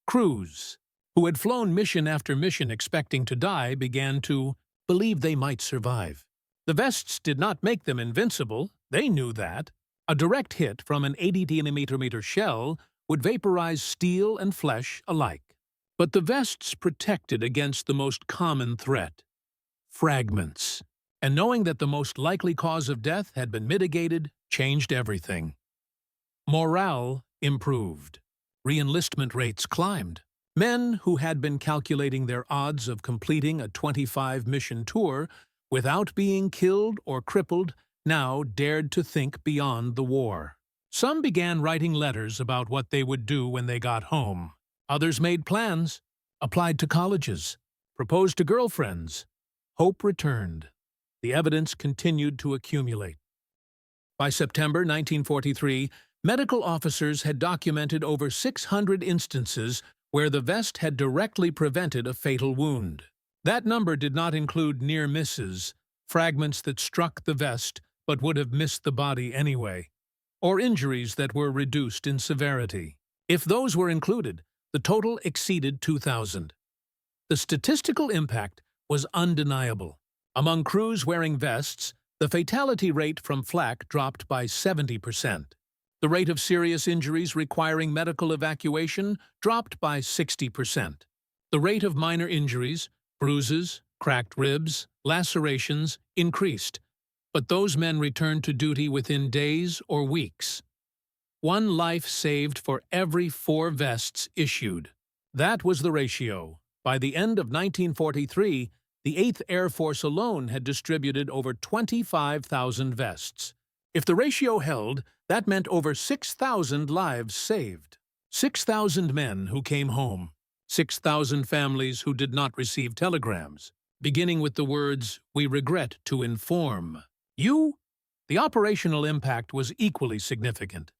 Crews, who had flown mission after mission expecting to die, began to believe they might survive. The vests did not make them invincible, they knew that. A direct hit from an 80-millimeter shell would vaporize steel and flesh alike. But the vests protected against the most common threat: fragments. And knowing that the most likely cause of death had been mitigated changed everything. Morale improved. Re-enlistment rates climbed. Men who had been calculating their odds of completing a 25-mission tour without being killed or crippled now dared to think beyond the war. Some began writing letters about what they would do when they got home. Others made plans, applied to colleges, proposed to girlfriends. Hope returned. The evidence continued to accumulate. By September 1943, medical officers had documented over 600 instances where the vest had directly prevented a fatal wound. That number did not include near misses, fragments that struck the vest but would have missed the body anyway, or injuries that were reduced in severity. If those were included, the total exceeded 2,000. The statistical impact was undeniable. Among crews wearing vests, the fatality rate from Flak dropped by 70%. The rate of serious injuries requiring medical evacuation dropped by 60%. The rate of minor injuries, bruises, cracked ribs, lacerations, increased, but those men returned to duty within days or weeks. One life saved for every 4 vests issued. That was the ratio. By the end of 1943, the 8th Air Force alone had distributed over 25,000 vests. If the ratio held, that meant over 6,000 lives saved. 6,000 men who came home. 6,000 families who did not receive telegrams, beginning with the words, "We regret to inform you." The operational impact was equally significant.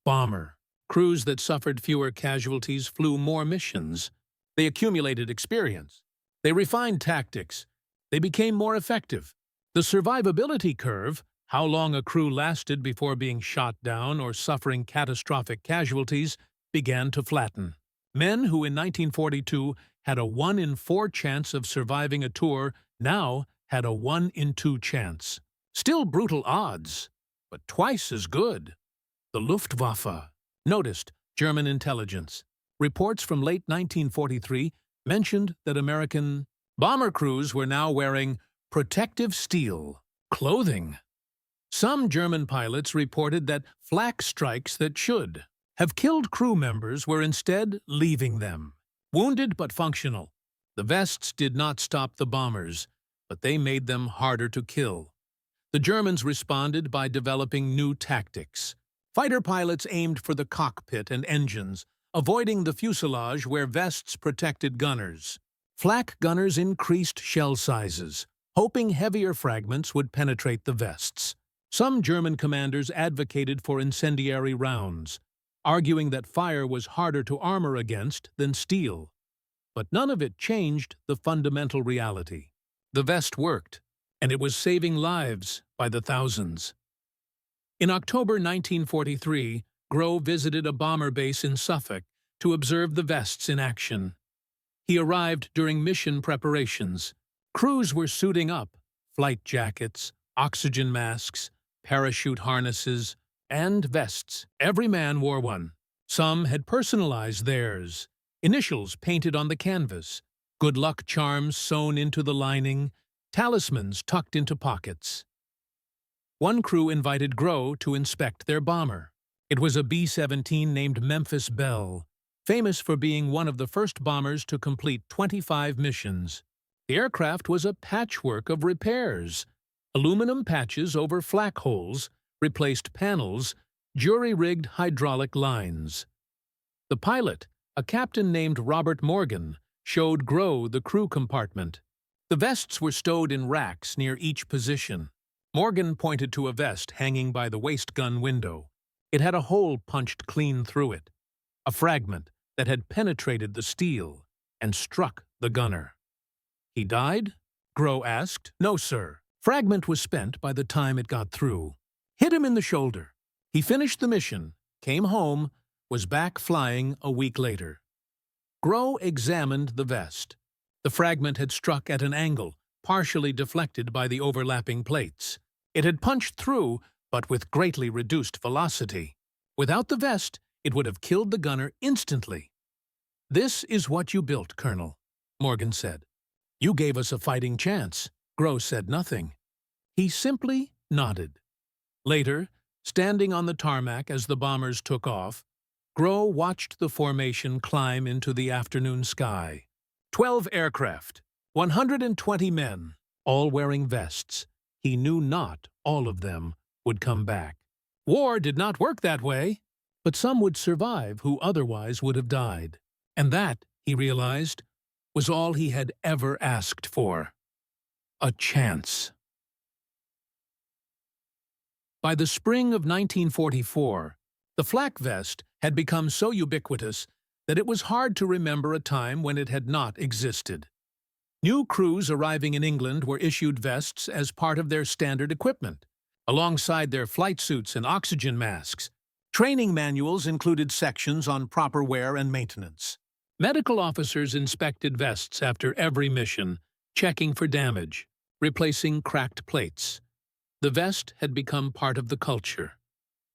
Bomber. Crews that suffered fewer casualties flew more missions. They accumulated experience. They refined tactics. They became more effective. The survivability curve, how long a crew lasted before being shot down or suffering catastrophic casualties, began to flatten. Men who in 1942 had a 1 in 4 chance of surviving a tour now had a 1 in 2 chance. Still brutal odds, but twice as good. The Luftwaffe noticed German intelligence. Reports from late 1943 mentioned that American bomber crews were now wearing protective steel clothing. Some German pilots reported that flak strikes that should have killed crew members were instead leaving them. Wounded but functional. The vests did not stop the bombers, but they made them harder to kill. The Germans responded by developing new tactics. Fighter pilots aimed for the cockpit and engines, avoiding the fuselage where vests protected gunners. Flak gunners increased shell sizes, hoping heavier fragments would penetrate the vests. Some German commanders advocated for incendiary rounds, arguing that fire was harder to armor against than steel. But none of it changed the fundamental reality. The vest worked, and it was saving lives by the thousands. In October 1943, Grow visited a bomber base in Suffolk to observe the vests in action. He arrived during mission preparations. Crews were suiting up: flight jackets, oxygen masks, parachute harnesses, and vests. Every man wore one. Some had personalized theirs, initials painted on the canvas, good luck charms sewn into the lining, talismans tucked into pockets. One crew invited Grow to inspect their bomber. It was a B-17 named Memphis Belle, famous for being one of the first bombers to complete 25 missions. The aircraft was a patchwork of repairs. Aluminum patches over flak holes, replaced panels, jury-rigged hydraulic lines. The pilot, a captain named Robert Morgan, showed Grow the crew compartment. The vests were stowed in racks near each position. Morgan pointed to a vest hanging by the waist gun window. It had a hole punched clean through it, a fragment that had penetrated the steel and struck the gunner. "He died?" Grow asked. "No, sir. Fragment was spent by the time it got through. Hit him in the shoulder. He finished the mission, came home, was back flying a week later." Groh examined the vest. The fragment had struck at an angle, partially deflected by the overlapping plates. It had punched through, but with greatly reduced velocity. Without the vest, it would have killed the gunner instantly. "This is what you built, Colonel," Morgan said. "You gave us a fighting chance." Groh said nothing. He simply nodded. Later, standing on the tarmac as the bombers took off, Groh watched the formation climb into the afternoon sky. 12 aircraft, 120 men, all wearing vests. He knew not all of them would come back. War did not work that way, but some would survive who otherwise would have died. And that, he realized, was all he had ever asked for. A chance. By the spring of 1944, the flak vest had become so ubiquitous that it was hard to remember a time when it had not existed. New crews arriving in England were issued vests as part of their standard equipment. Alongside their flight suits and oxygen masks, training manuals included sections on proper wear and maintenance. Medical officers inspected vests after every mission, checking for damage, replacing cracked plates. The vest had become part of the culture.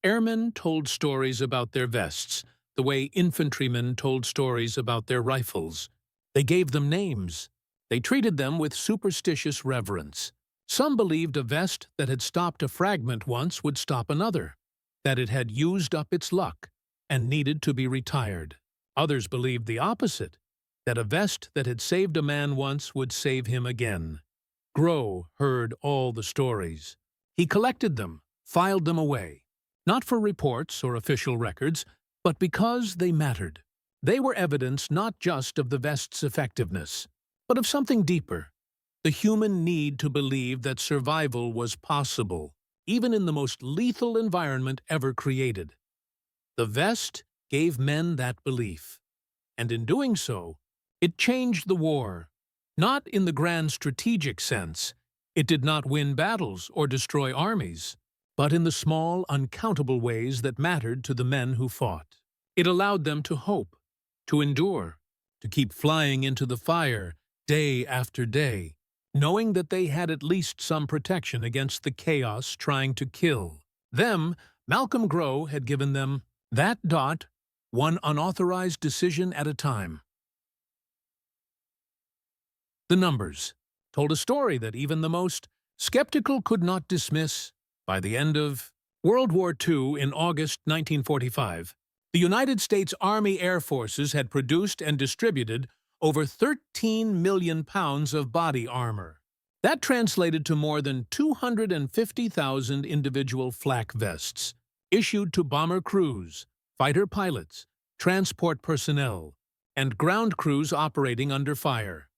Airmen told stories about their vests, the way infantrymen told stories about their rifles. They gave them names. They treated them with superstitious reverence. Some believed a vest that had stopped a fragment once would stop another, that it had used up its luck and needed to be retired. Others believed the opposite, that a vest that had saved a man once would save him again. Groh heard all the stories. He collected them, filed them away, not for reports or official records, but because they mattered. They were evidence not just of the vest's effectiveness, but of something deeper, the human need to believe that survival was possible, even in the most lethal environment ever created. The vest gave men that belief, and in doing so, it changed the war. Not in the grand strategic sense. It did not win battles or destroy armies, but in the small, uncountable ways that mattered to the men who fought. It allowed them to hope, to endure, to keep flying into the fire day after day, knowing that they had at least some protection against the chaos trying to kill. Them, Malcolm Groh had given them that one unauthorized decision at a time. The numbers told a story that even the most skeptical could not dismiss. By the end of World War II in August 1945, the United States Army Air Forces had produced and distributed over 13 million pounds of body armor. That translated to more than 250,000 individual flak vests, issued to bomber crews, fighter pilots, transport personnel, and ground crews operating under fire.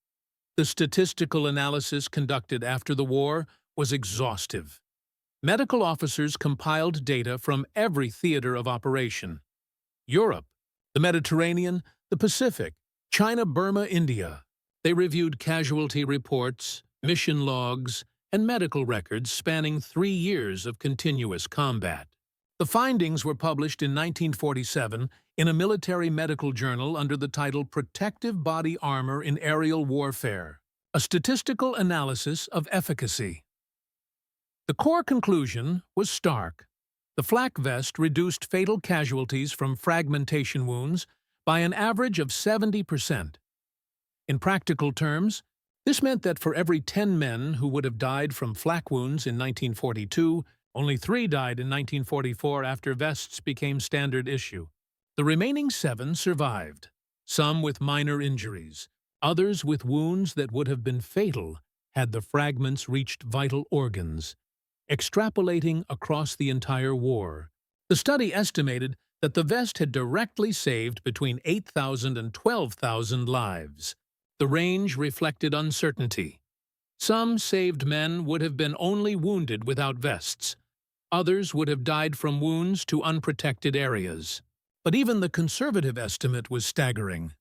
The statistical analysis conducted after the war was exhaustive. Medical officers compiled data from every theater of operation: Europe, the Mediterranean, the Pacific, China, Burma, India. They reviewed casualty reports, mission logs, and medical records spanning 3 years of continuous combat. The findings were published in 1947 in a military medical journal under the title Protective Body Armor in Aerial Warfare, a statistical analysis of efficacy. The core conclusion was stark. The flak vest reduced fatal casualties from fragmentation wounds by an average of 70%. In practical terms, this meant that for every 10 men who would have died from flak wounds in 1942, only 3 died in 1944 after vests became standard issue. The remaining 7 survived, some with minor injuries, others with wounds that would have been fatal had the fragments reached vital organs. Extrapolating across the entire war, the study estimated that the vest had directly saved between 8,000 and 12,000 lives. The range reflected uncertainty. Some saved men would have been only wounded without vests. Others would have died from wounds to unprotected areas. But even the conservative estimate was staggering.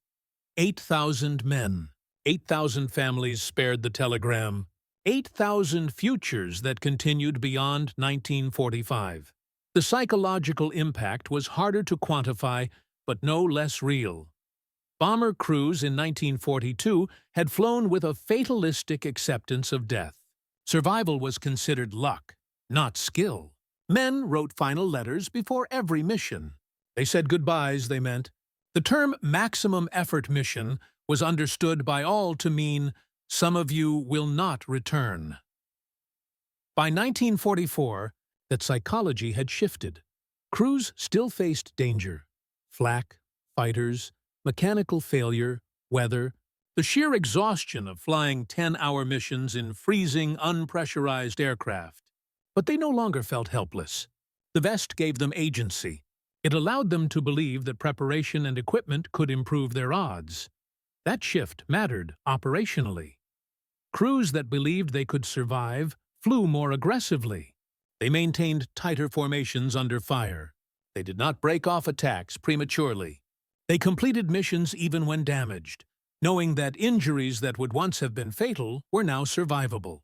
8,000 men, 8,000 families spared the telegram, 8,000 futures that continued beyond 1945. The psychological impact was harder to quantify, but no less real. Bomber crews in 1942 had flown with a fatalistic acceptance of death. Survival was considered luck, not skill. Men wrote final letters before every mission. They said goodbyes, they meant. The term maximum effort mission was understood by all to mean, some of you will not return. By 1944, that psychology had shifted. Crews still faced danger. Flak, fighters, mechanical failure, weather, the sheer exhaustion of flying 10-hour missions in freezing, unpressurized aircraft. But they no longer felt helpless. The vest gave them agency. It allowed them to believe that preparation and equipment could improve their odds. That shift mattered operationally. Crews that believed they could survive flew more aggressively. They maintained tighter formations under fire. They did not break off attacks prematurely. They completed missions even when damaged, knowing that injuries that would once have been fatal were now survivable.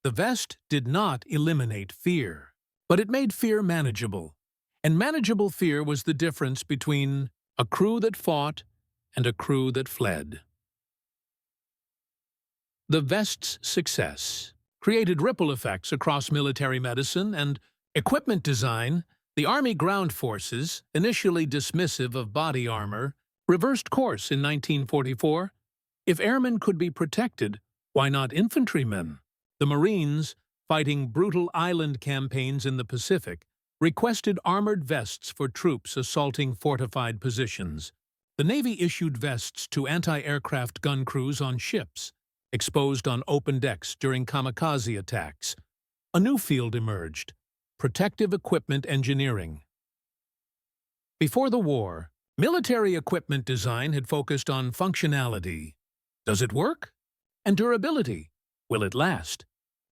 The vest did not eliminate fear, but it made fear manageable. And manageable fear was the difference between a crew that fought and a crew that fled. The vest's success created ripple effects across military medicine and equipment design. The Army Ground Forces, initially dismissive of body armor, reversed course in 1944. If airmen could be protected, why not infantrymen? The Marines, fighting brutal island campaigns in the Pacific, requested armored vests for troops assaulting fortified positions. The Navy issued vests to anti-aircraft gun crews on ships, exposed on open decks during kamikaze attacks. A new field emerged: protective equipment engineering. Before the war, military equipment design had focused on functionality. Does it work? And durability. Will it last?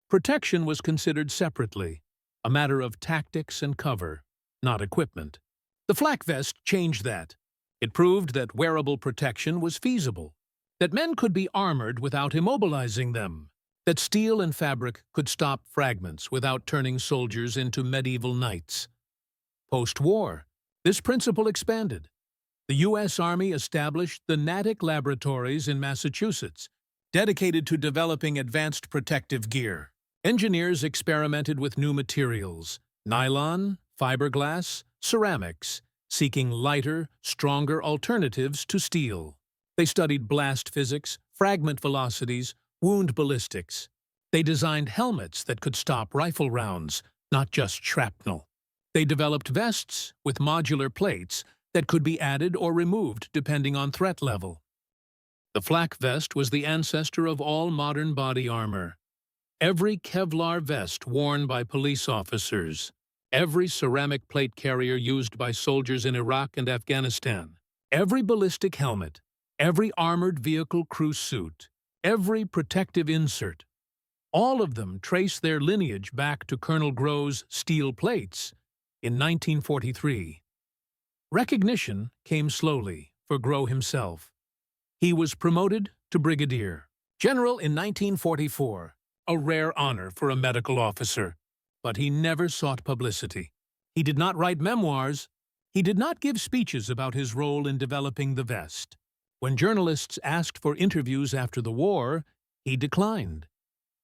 Protection was considered separately, a matter of tactics and cover, not equipment. The flak vest changed that. It proved that wearable protection was feasible, that men could be armored without immobilizing them, that steel and fabric could stop fragments without turning soldiers into medieval knights. Post-war, this principle expanded. The U.S. Army established the Natick Laboratories in Massachusetts, dedicated to developing advanced protective gear. Engineers experimented with new materials: nylon, fiberglass, ceramics, seeking lighter, stronger alternatives to steel. They studied blast physics, fragment velocities, wound ballistics. They designed helmets that could stop rifle rounds, not just shrapnel. They developed vests with modular plates that could be added or removed depending on threat level. The flak vest was the ancestor of all modern body armor. Every Kevlar vest worn by police officers, every ceramic plate carrier used by soldiers in Iraq and Afghanistan, every ballistic helmet, every armored vehicle crew suit, every protective insert, all of them trace their lineage back to Colonel Grove's steel plates in 1943. Recognition came slowly for Grove himself. He was promoted to brigadier general in 1944, a rare honor for a medical officer. But he never sought publicity. He did not write memoirs. He did not give speeches about his role in developing the vest. When journalists asked for interviews after the war, he declined.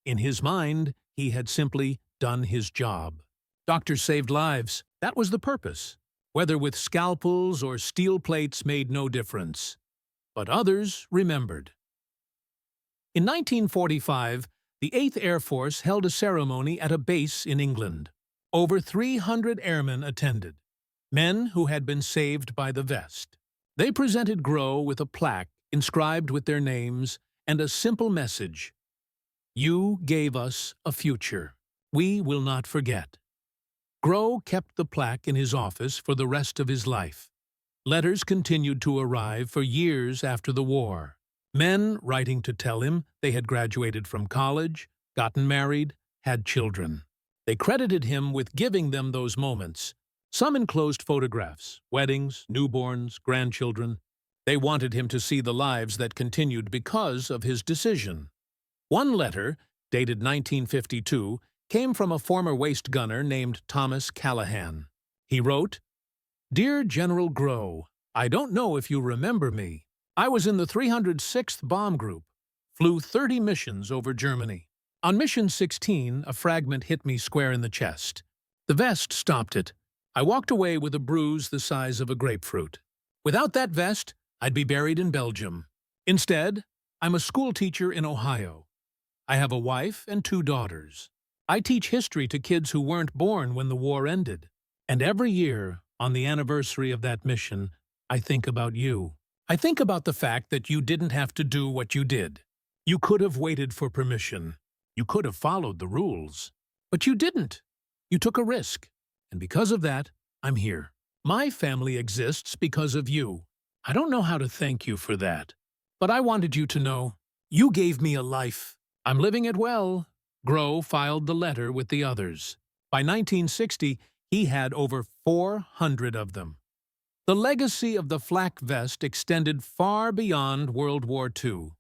In his mind, he had simply done his job. Doctors saved lives. That was the purpose. Whether with scalpels or steel plates made no difference. But others remembered. In 1945, the 8th Air Force held a ceremony at a base in England. Over 300 airmen attended, men who had been saved by the vest. They presented Grove with a plaque inscribed with their names and a simple message: "You gave us a future. We will not forget." Grove kept the plaque in his office for the rest of his life. Letters continued to arrive for years after the war. Men writing to tell him they had graduated from college, gotten married, had children. They credited him with giving them those moments. Some enclosed photographs, weddings, newborns, grandchildren. They wanted him to see the lives that continued because of his decision. One letter, dated 1952, came from a former waist gunner named Thomas Callahan. He wrote, "Dear General Grove, I don't know if you remember me, I was in the 306th Bomb Group, flew 30 missions over Germany. On mission 16, a fragment hit me square in the chest. The vest stopped it. I walked away with a bruise the size of a grapefruit. Without that vest, I'd be buried in Belgium. Instead, I'm a schoolteacher in Ohio. I have a wife and 2 daughters. I teach history to kids who weren't born when the war ended. And every year, on the anniversary of that mission, I think about you. I think about the fact that you didn't have to do what you did. You could have waited for permission. You could have followed the rules. But you didn't. You took a risk. And because of that, I'm here. My family exists because of you. I don't know how to thank you for that. But I wanted you to know, you gave me a life. I'm living it well. Grow filed the letter with the others. By 1960, he had over 400 of them. The legacy of the Flak vest extended far beyond World War II.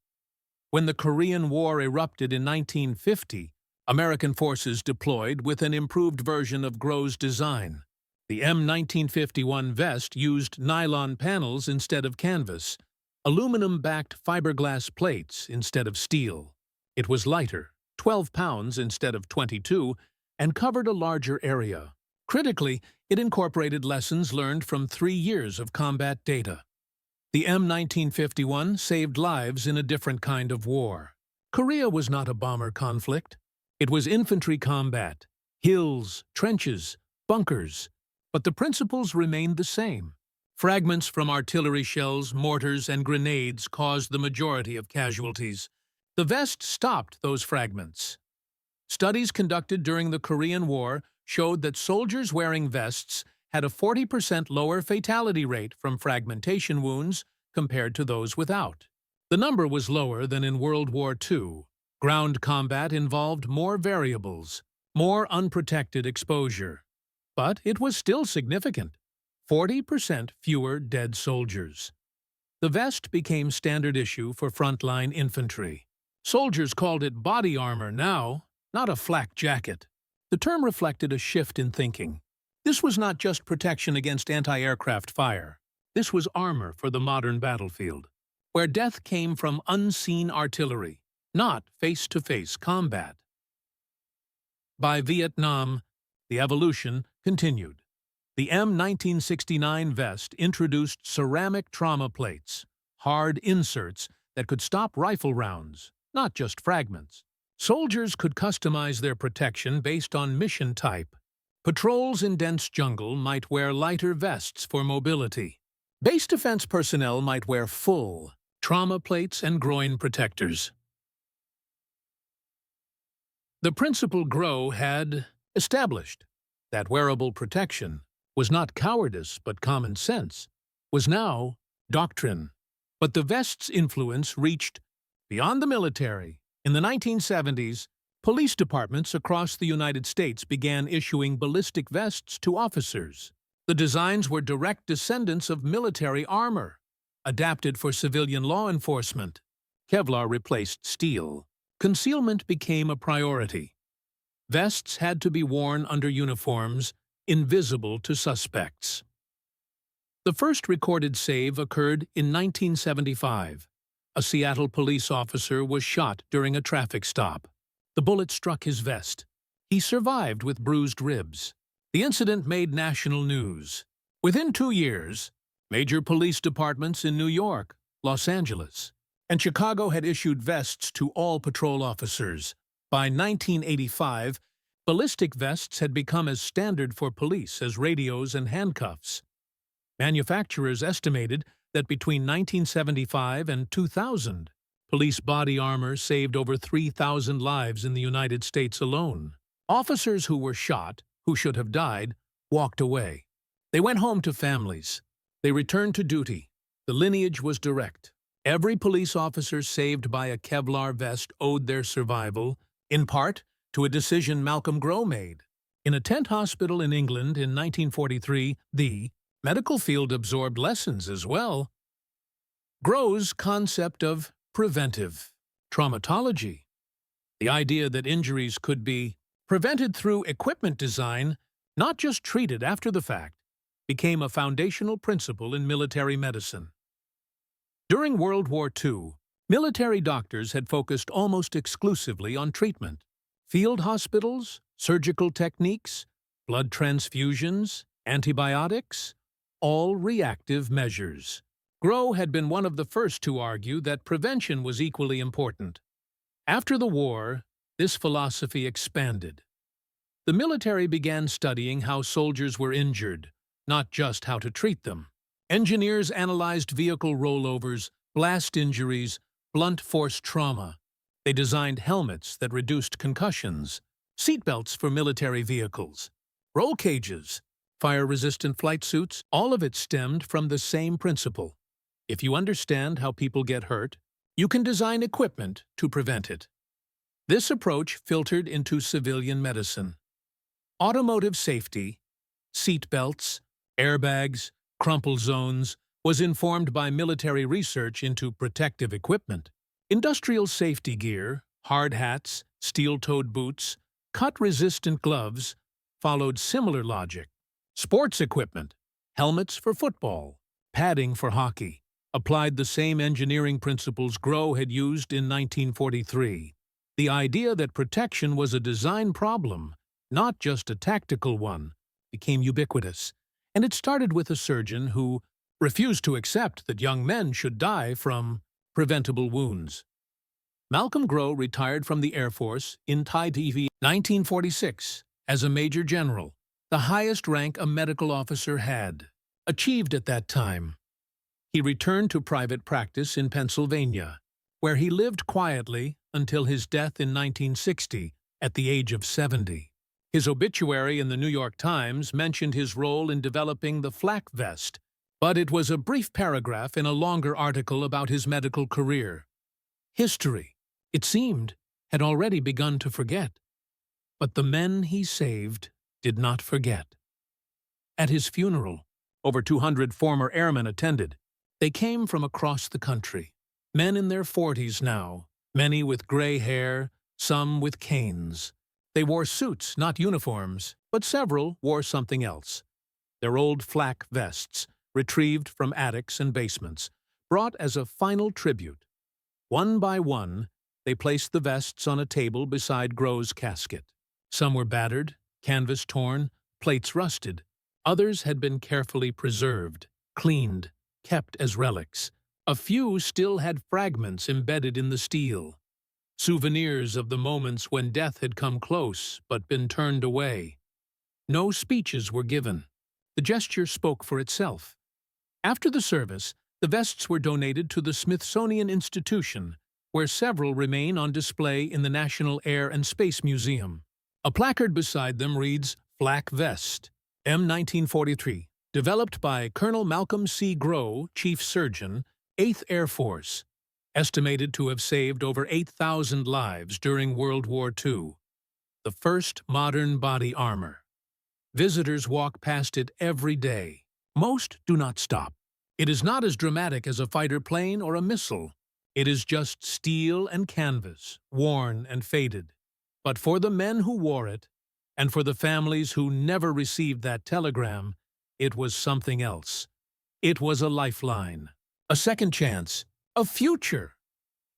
When the Korean War erupted in 1950, American forces deployed with an improved version of Gro's design. The M1951 vest used nylon panels instead of canvas, aluminum-backed fiberglass plates instead of steel. It was lighter, 12 pounds instead of 22, and covered a larger area. Critically, it incorporated lessons learned from 3 years of combat data. The M1951 saved lives in a different kind of war. Korea was not a bomber conflict. It was infantry combat, hills, trenches, bunkers. But the principles remained the same. Fragments from artillery shells, mortars, and grenades caused the majority of casualties. The vest stopped those fragments. Studies conducted during the Korean War showed that soldiers wearing vests had a 40% lower fatality rate from fragmentation wounds compared to those without. The number was lower than in World War II. Ground combat involved more variables, more unprotected exposure. But it was still significant. 40% fewer dead soldiers. The vest became standard issue for frontline infantry. Soldiers called it body armor now, not a flak jacket. The term reflected a shift in thinking. This was not just protection against anti-aircraft fire. This was armor for the modern battlefield, where death came from unseen artillery, not face-to-face combat. By Vietnam, the evolution continued. The M1969 vest introduced ceramic trauma plates, hard inserts that could stop rifle rounds, not just fragments. Soldiers could customize their protection based on mission type. Patrols in dense jungle might wear lighter vests for mobility. Base defense personnel might wear full trauma plates and groin protectors. The principle Gro had established that wearable protection was not cowardice but common sense, was now doctrine. But the vest's influence reached beyond the military. In the 1970s, police departments across the United States began issuing ballistic vests to officers. The designs were direct descendants of military armor, adapted for civilian law enforcement. Kevlar replaced steel. Concealment became a priority. Vests had to be worn under uniforms, invisible to suspects. The first recorded save occurred in 1975. A Seattle police officer was shot during a traffic stop. The bullet struck his vest. He survived with bruised ribs. The incident made national news. Within 2 years, major police departments in New York, Los Angeles, and Chicago had issued vests to all patrol officers. By 1985, ballistic vests had become as standard for police as radios and handcuffs. Manufacturers estimated that between 1975 and 2000, police body armor saved over 3,000 lives in the United States alone. Officers who were shot, who should have died, walked away. They went home to families. They returned to duty. The lineage was direct. Every police officer saved by a Kevlar vest owed their survival, in part, to a decision Malcolm Gro made. In a tent hospital in England in 1943, the medical field absorbed lessons as well. Gro's concept of preventive traumatology, the idea that injuries could be prevented through equipment design, not just treated after the fact, became a foundational principle in military medicine. During World War II, military doctors had focused almost exclusively on treatment. Field hospitals, surgical techniques, blood transfusions, antibiotics, all reactive measures. Grow had been one of the first to argue that prevention was equally important. After the war, this philosophy expanded. The military began studying how soldiers were injured, not just how to treat them. Engineers analyzed vehicle rollovers, blast injuries, blunt force trauma. They designed helmets that reduced concussions, seatbelts for military vehicles, roll cages, fire-resistant flight suits. All of it stemmed from the same principle. If you understand how people get hurt, you can design equipment to prevent it. This approach filtered into civilian medicine. Automotive safety, seat belts, airbags, crumple zones, was informed by military research into protective equipment. Industrial safety gear, hard hats, steel-toed boots, cut-resistant gloves followed similar logic. Sports equipment, helmets for football, padding for hockey, applied the same engineering principles Grow had used in 1943. The idea that protection was a design problem, not just a tactical one, became ubiquitous, and it started with a surgeon who refused to accept that young men should die from preventable wounds. Malcolm Grow retired from the Air Force in 1946 as a Major General, the highest rank a medical officer had achieved at that time. He returned to private practice in Pennsylvania, where he lived quietly until his death in 1960 at the age of 70. His obituary in the New York Times mentioned his role in developing the Flak vest, but it was a brief paragraph in a longer article about his medical career. History, it seemed, had already begun to forget. But the men he saved did not forget. At his funeral, over 200 former airmen attended. They came from across the country, men in their 40s now, many with gray hair, some with canes. They wore suits, not uniforms, but several wore something else. Their old flak vests, retrieved from attics and basements, brought as a final tribute. One by one, they placed the vests on a table beside Grow's casket. Some were battered, canvas torn, plates rusted. Others had been carefully preserved, cleaned, kept as relics. A few still had fragments embedded in the steel, souvenirs of the moments when death had come close but been turned away. No speeches were given. The gesture spoke for itself. After the service, the vests were donated to the Smithsonian Institution, where several remain on display in the National Air and Space Museum. A placard beside them reads, "Flak Vest, M. 1943, developed by Colonel Malcolm C. Grow, Chief Surgeon, 8th Air Force, estimated to have saved over 8,000 lives during World War II. The first modern body armor. Visitors walk past it every day. Most do not stop. It is not as dramatic as a fighter plane or a missile. It is just steel and canvas, worn and faded. But for the men who wore it, and for the families who never received that telegram, it was something else. It was a lifeline, a second chance, a future.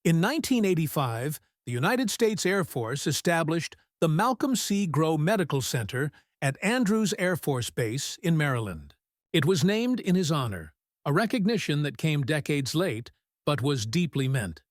In 1985, the United States Air Force established the Malcolm C. Grow Medical Center at Andrews Air Force Base in Maryland. It was named in his honor, a recognition that came decades late but was deeply meant.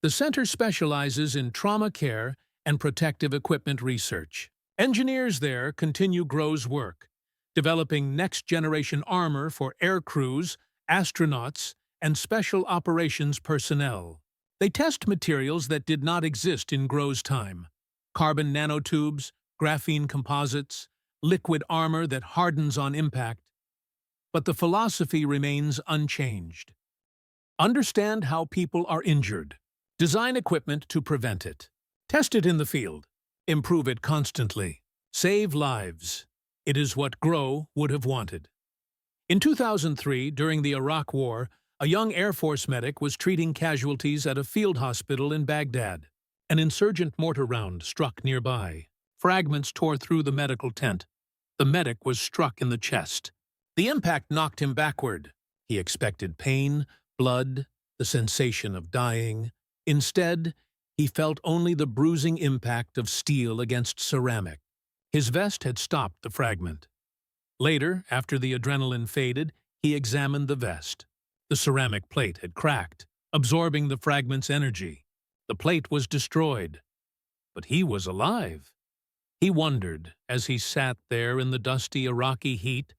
The center specializes in trauma care and protective equipment research. Engineers there continue Grow's work, developing next-generation armor for air crews, astronauts, and special operations personnel. They test materials that did not exist in Grow's time: carbon nanotubes, graphene composites, liquid armor that hardens on impact. But the philosophy remains unchanged. Understand how people are injured. Design equipment to prevent it. Test it in the field. Improve it constantly. Save lives. It is what Grow would have wanted. In 2003, during the Iraq War, a young Air Force medic was treating casualties at a field hospital in Baghdad. An insurgent mortar round struck nearby. Fragments tore through the medical tent. The medic was struck in the chest. The impact knocked him backward. He expected pain, blood, the sensation of dying. Instead, he felt only the bruising impact of steel against ceramic. His vest had stopped the fragment. Later, after the adrenaline faded, he examined the vest. The ceramic plate had cracked, absorbing the fragment's energy. The plate was destroyed. But he was alive. He wondered, as he sat there in the dusty Iraqi heat,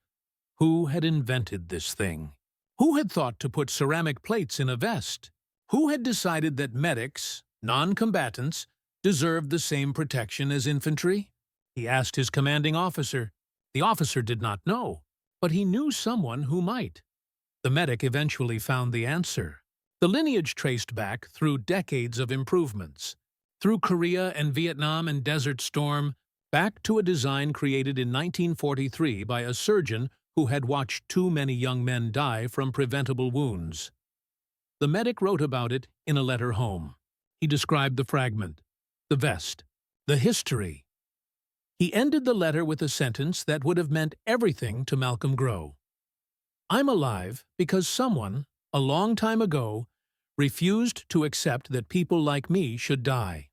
who had invented this thing? Who had thought to put ceramic plates in a vest? Who had decided that medics, non-combatants, deserved the same protection as infantry? He asked his commanding officer. The officer did not know, but he knew someone who might. The medic eventually found the answer. The lineage traced back through decades of improvements, through Korea and Vietnam and Desert Storm, back to a design created in 1943 by a surgeon who had watched too many young men die from preventable wounds. The medic wrote about it in a letter home. He described the fragment, the vest, the history. He ended the letter with a sentence that would have meant everything to Malcolm Grow. "I'm alive because someone, a long time ago, refused to accept that people like me should die.